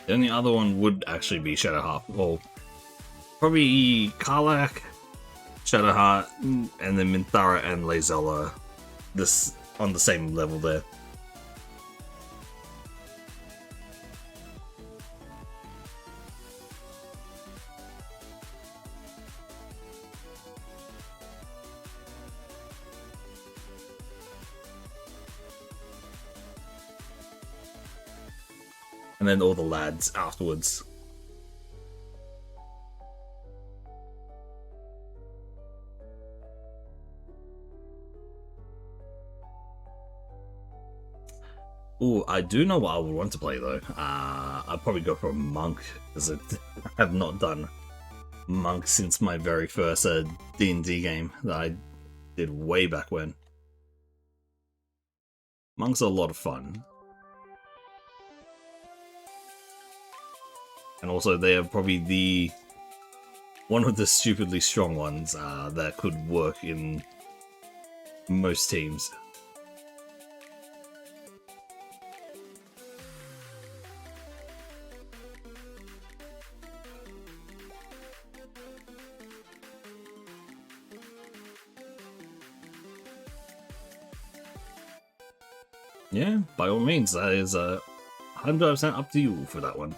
The only other one would actually be Shadowheart. Well, probably Karlach, Shadowheart, and then Minthara and Lazella. This on the same level there. And then all the lads afterwards. Oh, I do know what I would want to play though. I'd probably go for a monk, because I have not done monk since my very first D&D game that I did way back when. Monks are a lot of fun. And also they are probably one of the stupidly strong ones that could work in most teams. Yeah, by all means, that is 100% up to you for that one.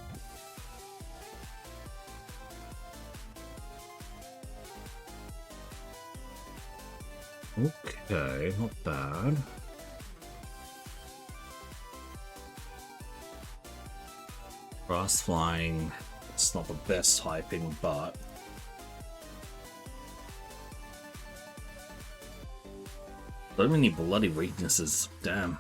Okay, not bad. Fast flying, it's not the best typing, but so many bloody weaknesses, damn.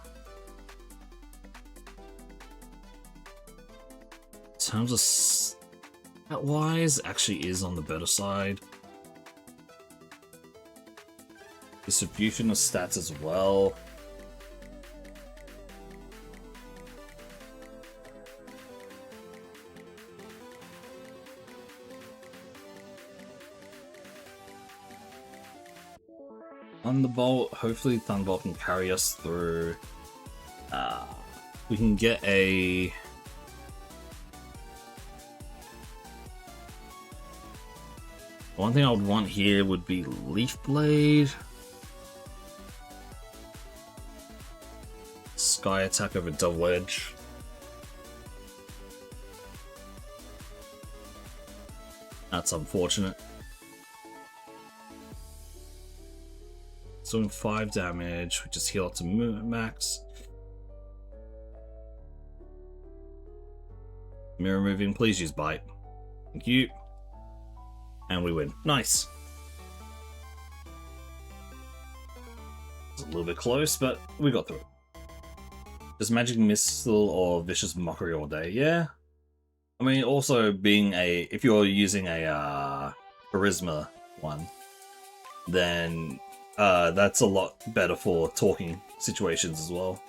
In terms of stat-wise, actually is on the better side. Distribution of stats as well. Thunderbolt, hopefully Thunderbolt can carry us through. We can get a... One thing I would want here would be Leaf Blade. Sky attack over Double Edge. That's unfortunate. So in 5 damage, we just heal up to max. Mirror moving, please use bite. Thank you. And we win. Nice. It's a little bit close, but we got through it. Just Magic Missile or Vicious Mockery all day, yeah. I mean, also being if you're using a Charisma one, then that's a lot better for talking situations as well.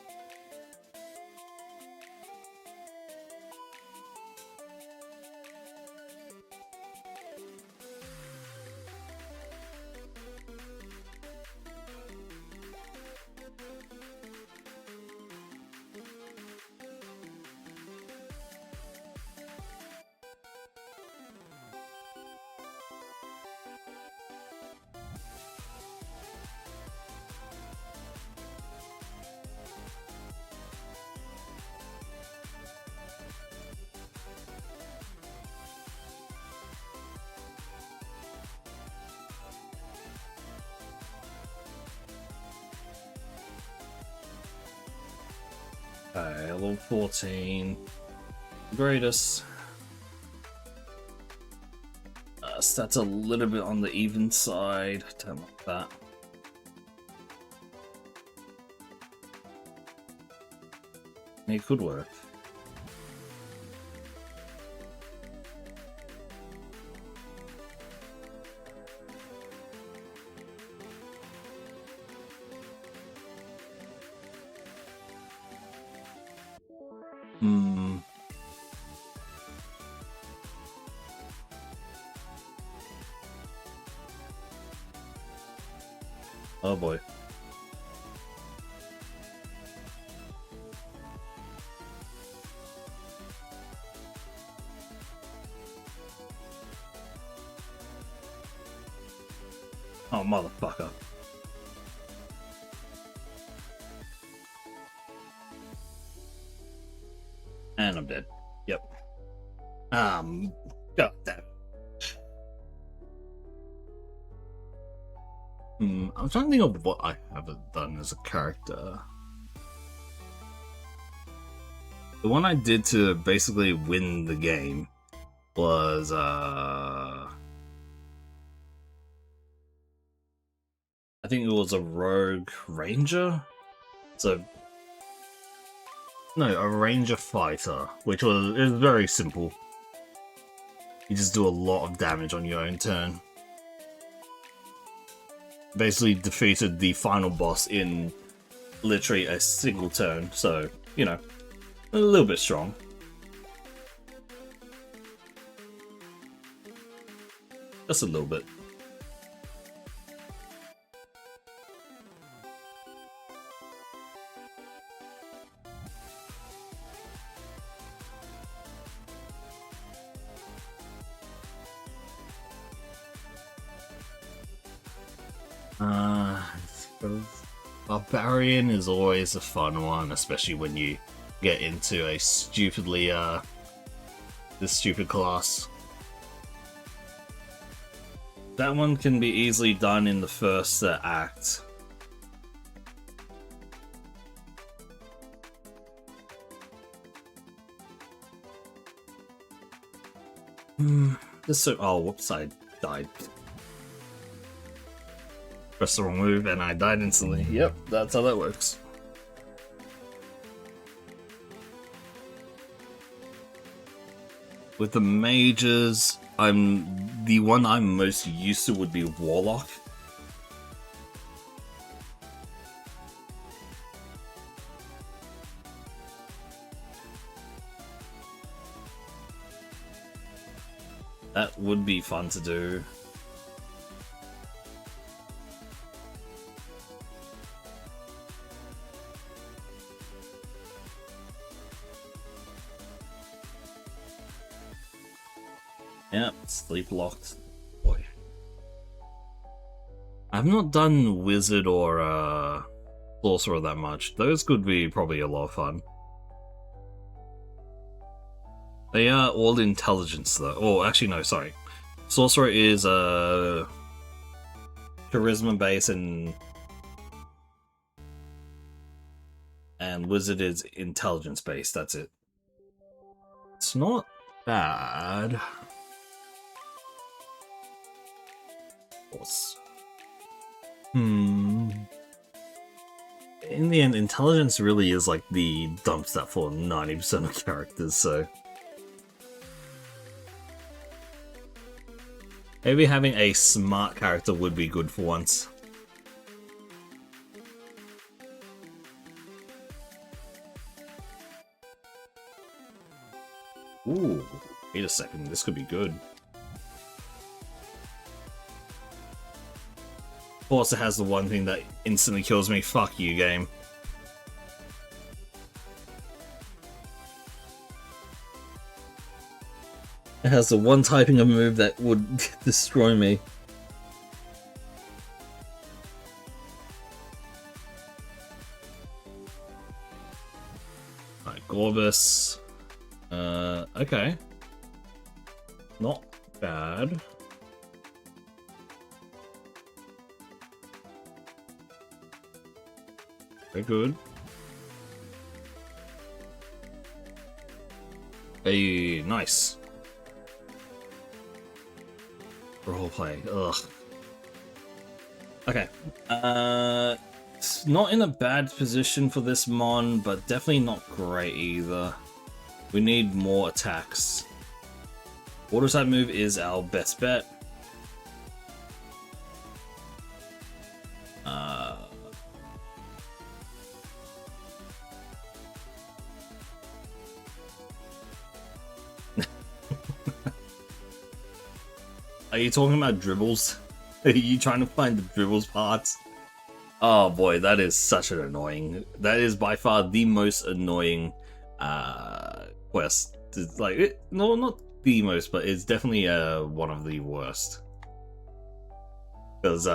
Okay, level 14. Greatest. Stats a little bit on the even side. Don't like that. It could work. Oh boy. Oh, motherfucker. And I'm dead. Yep. God damn. I'm trying to think of what I haven't done as a character. The one I did to basically win the game was I think it was a rogue ranger. So no, a ranger fighter, which was very simple. You just do a lot of damage on your own turn. Basically defeated the final boss in literally a single turn, so you know, a little bit strong. Just a little bit. Barbarian is always a fun one, especially when you get into a stupidly this stupid class. That one can be easily done in the first act. Oh, whoops! I died. Press the wrong move and I died instantly. Yep, that's how that works. With the mages, the one I'm most used to would be Warlock. That would be fun to do. Yep, sleep locked. Boy. I've not done wizard or sorcerer that much. Those could be probably a lot of fun. They are all intelligence though. Oh, actually no, sorry. Sorcerer is charisma base and wizard is intelligence based. That's it. It's not bad. In the end, intelligence really is like the dump stat for 90% of characters, so maybe having a smart character would be good for once. Ooh, wait a second, this could be good. Of course, it has the one thing that instantly kills me. Fuck you, game. It has the one typing of move that would destroy me. Alright, Gorbis. Okay. Not bad. Very good. Hey, nice. Roleplay. Ugh. Okay. Not in a bad position for this mon, but definitely not great either. We need more attacks. Water type move is our best bet. Are you talking about dribbles? Are you trying to find the dribbles parts? Oh boy, that is such an annoying. That is by far the most annoying quest. It's like, no, not the most, but it's definitely one of the worst. Because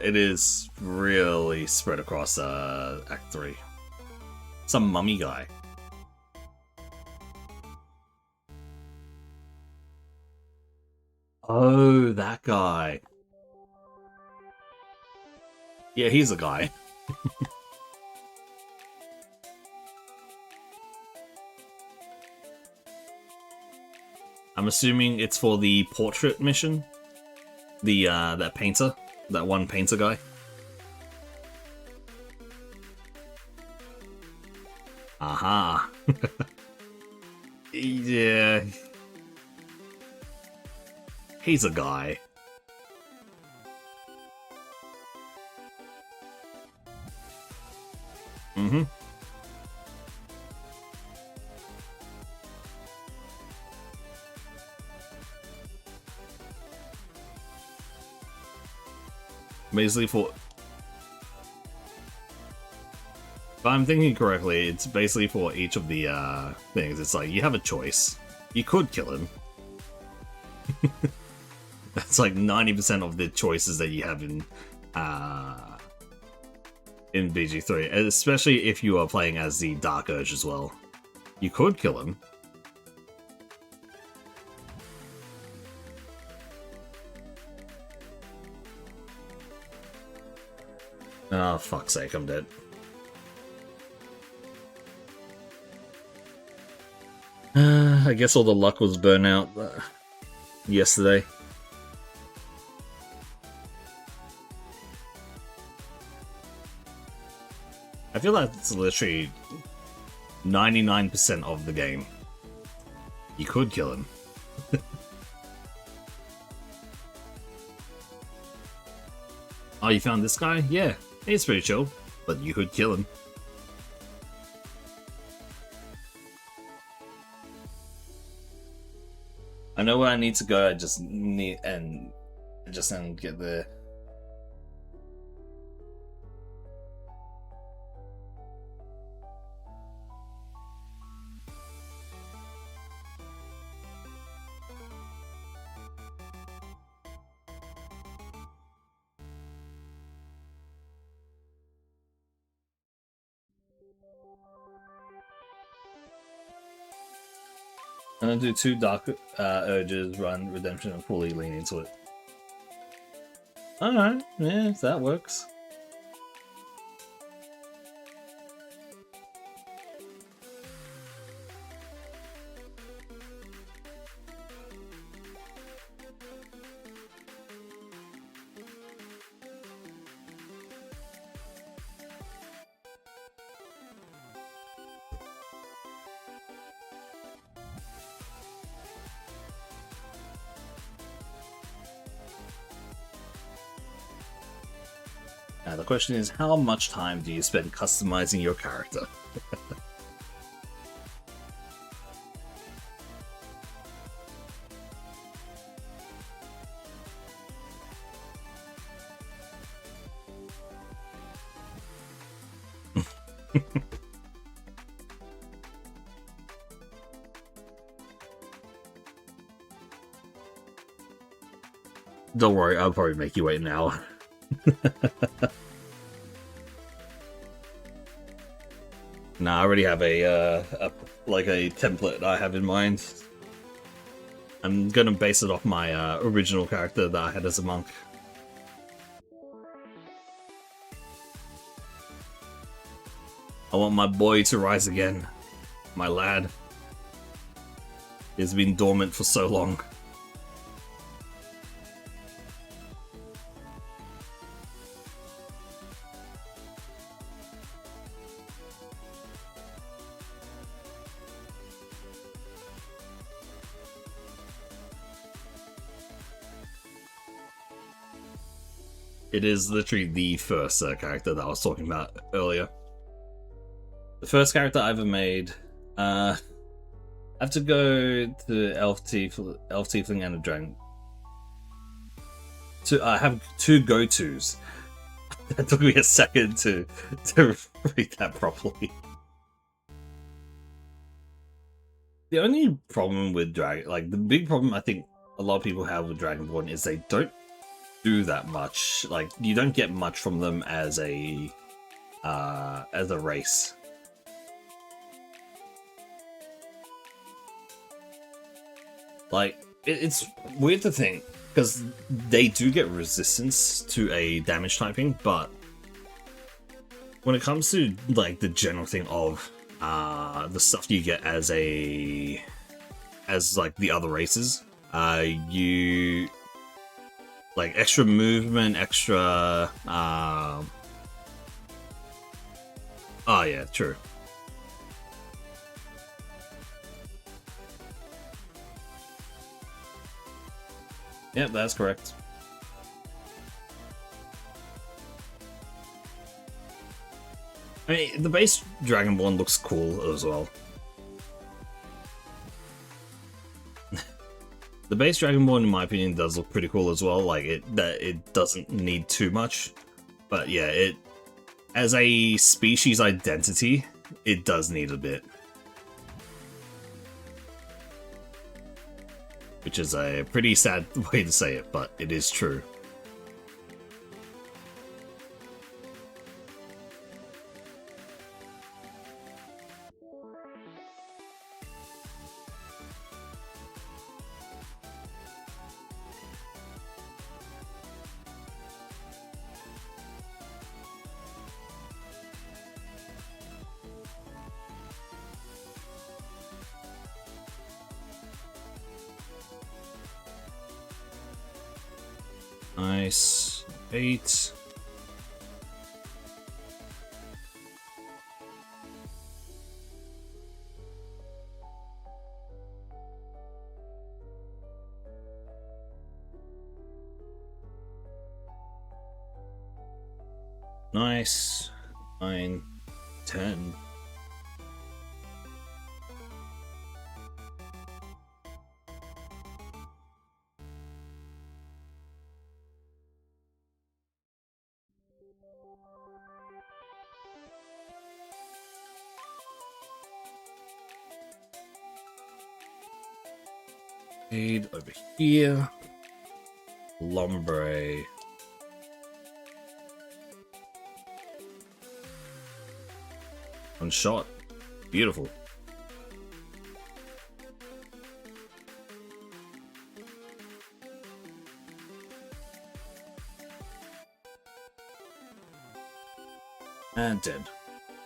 it is really spread across Act 3. Some mummy guy. Oh, that guy. Yeah, he's a guy. I'm assuming it's for the portrait mission. The that painter, that one painter guy. Aha. Yeah. He's a guy. Mm-hmm. Basically for... If I'm thinking correctly, it's basically for each of the things. It's like, you have a choice. You could kill him. That's like 90% of the choices that you have in BG3, especially if you are playing as the Dark Urge as well. You could kill him. Oh, fuck's sake, I'm dead. I guess all the luck was burnt out yesterday. I feel like it's literally 99% of the game. You could kill him. Oh, you found this guy? Yeah, he's pretty chill, but you could kill him. I know where I need to go, I just need and get there. I'm gonna do 2 Dark Urges, run Redemption, and fully lean into it. Alright, yeah, if that works. Now the question is, how much time do you spend customizing your character? Don't worry, I'll probably make you wait an hour. Nah, I already have a template I have in mind. I'm gonna base it off my original character that I had as a monk. I want my boy to rise again. My lad. He's been dormant for so long. It is literally the first character that I was talking about earlier. The first character I ever made. I have to go to Elf Tiefling, and a Dragon. I have 2 go-tos. That took me a second to read that properly. The only problem with Dragon, like the big problem I think a lot of people have with Dragonborn is they don't do that much. Like, you don't get much from them as a race. Like, it's weird to think, because they do get resistance to a damage typing, but when it comes to like the general thing of the stuff you get as like the other races, you like extra movement, extra oh yeah, true. Yep, that's correct. I mean, the base Dragonborn looks cool as well. The base Dragonborn, in my opinion, does look pretty cool as well. Like, it doesn't need too much. But yeah, it as a species identity, it does need a bit. Which is a pretty sad way to say it, but it is true. Nice. 8. Nice. 9. 10. Over here. Lombre. One shot. Beautiful. And dead.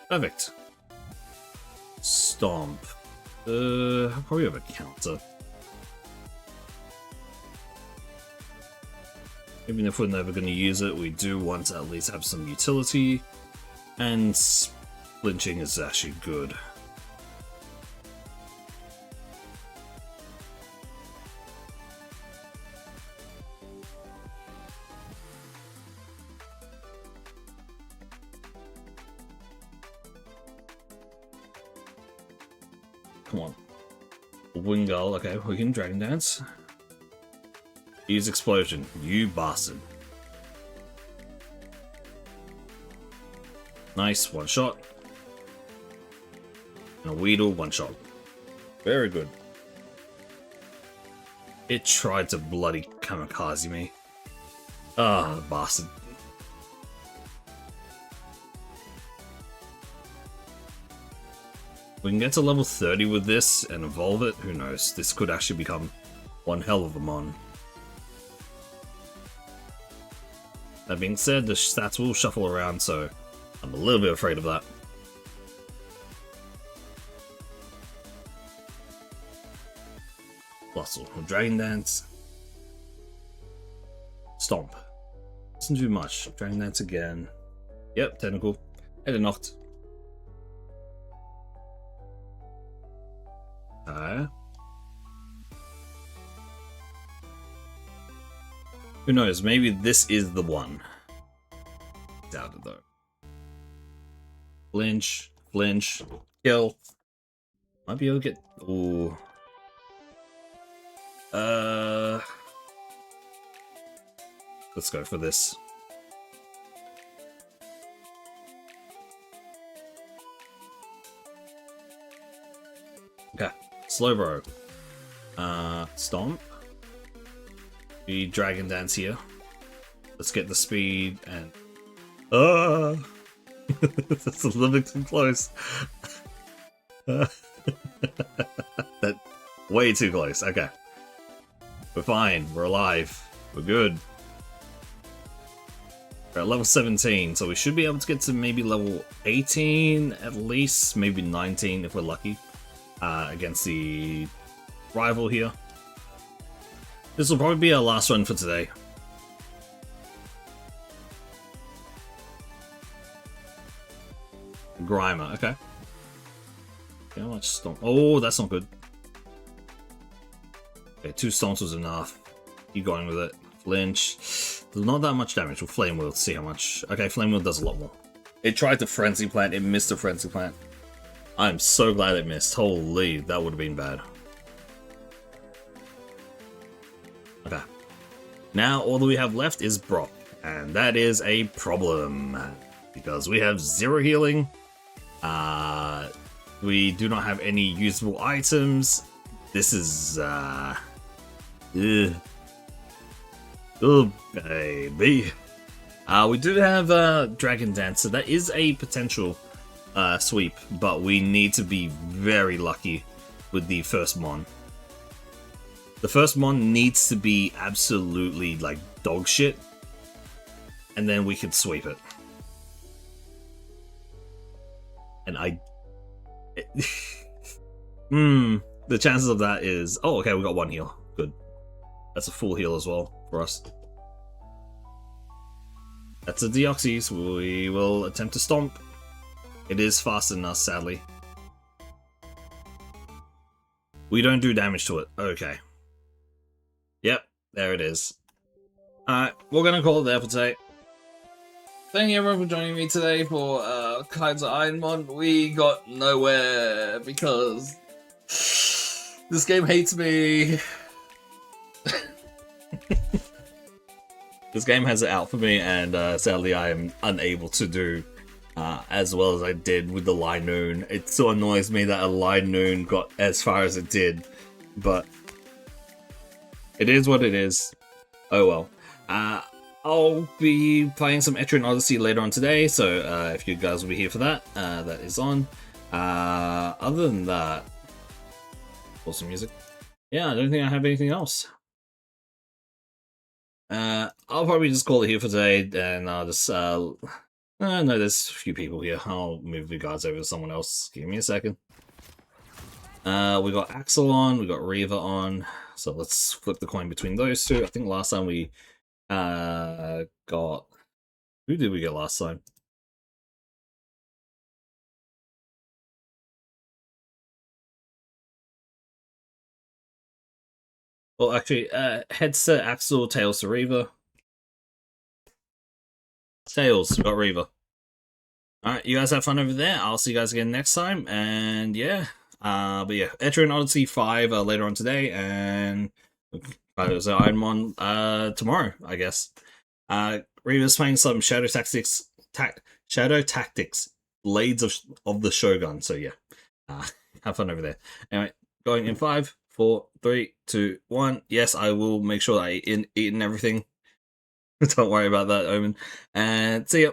Perfect. Stomp. Probably have a counter. Even if we're never going to use it, we do want to at least have some utility. And flinching is actually good. Come on. Wingull, okay, we can Dragon Dance. Use Explosion, you bastard. Nice, one shot. And a Weedle, one shot. Very good. It tried to bloody kamikaze me. Ah, bastard. We can get to level 30 with this and evolve it, who knows. This could actually become one hell of a mon. That being said, the stats will shuffle around, so I'm a little bit afraid of that. Bustle, Dragon Dance. Stomp. Doesn't do much. Dragon Dance again. Yep, Tentacle. Head knocked. Who knows, maybe this is the one. Doubt it though. Flinch, flinch, kill. Might be able to get... Ooh. Let's go for this. Okay, Slowbro. Stomp. The Dragon Dance here. Let's get the speed and... That's a little bit too close. That way too close. Okay. We're fine. We're alive. We're good. We're at level 17, so we should be able to get to maybe level 18 at least, maybe 19 if we're lucky, against the rival here. This will probably be our last run for today. Grimer, okay. How much stomp? Oh, that's not good. Okay, 2 stomps was enough. Keep going with it. Flinch. There's not that much damage. We'll Flame Wheel to see how much. Okay, Flame Wheel does a lot more. It tried the Frenzy Plant. It missed the Frenzy Plant. I'm so glad it missed. Holy, that would have been bad. Okay. Now all that we have left is Brock. And that is a problem. Because we have 0 healing. We do not have any usable items. This is, ugh. Oh, baby. We do have, Dragon Dancer. That is a potential, sweep, but we need to be very lucky with the first Mon. The first Mon needs to be absolutely, like, dog shit, and then we can sweep it. And the chances of that is... Oh, okay, we got 1 heal. Good. That's a full heal as well for us. That's a Deoxys. We will attempt to stomp. It is faster than us, sadly. We don't do damage to it. Okay. Yep, there it is. Alright, we're gonna call it there for today. Thank you everyone for joining me today for Kaizo Ironmon. We got nowhere because this game hates me. This game has it out for me, and sadly I am unable to do as well as I did with the Linoon. It so annoys me that a Linoon got as far as it did, but it is what it is. Oh well. I'll be playing some Etrian Odyssey later on today, so if you guys will be here for that, that is on. Other than that, awesome music. Yeah, I don't think I have anything else. I'll probably just call it here for today, and I'll just, no, there's a few people here. I'll move you guys over to someone else. Give me a second. We got Axel on, we got Reva on, so let's flip the coin between those two. I think last time we got... Who did we get last time? Well, actually, heads to Axel, tails to Reva. Tails, got Reva. Alright, you guys have fun over there. I'll see you guys again next time, and yeah. But yeah, Etrian Odyssey 5 later on today, and Ironmon tomorrow, I guess. Reva's playing some Shadow Tactics, Blades of the Shogun. So yeah, have fun over there. Anyway, going in 5, 4, 3, 2, 1. Yes, I will make sure that I eaten everything. Don't worry about that, Omen. And see ya.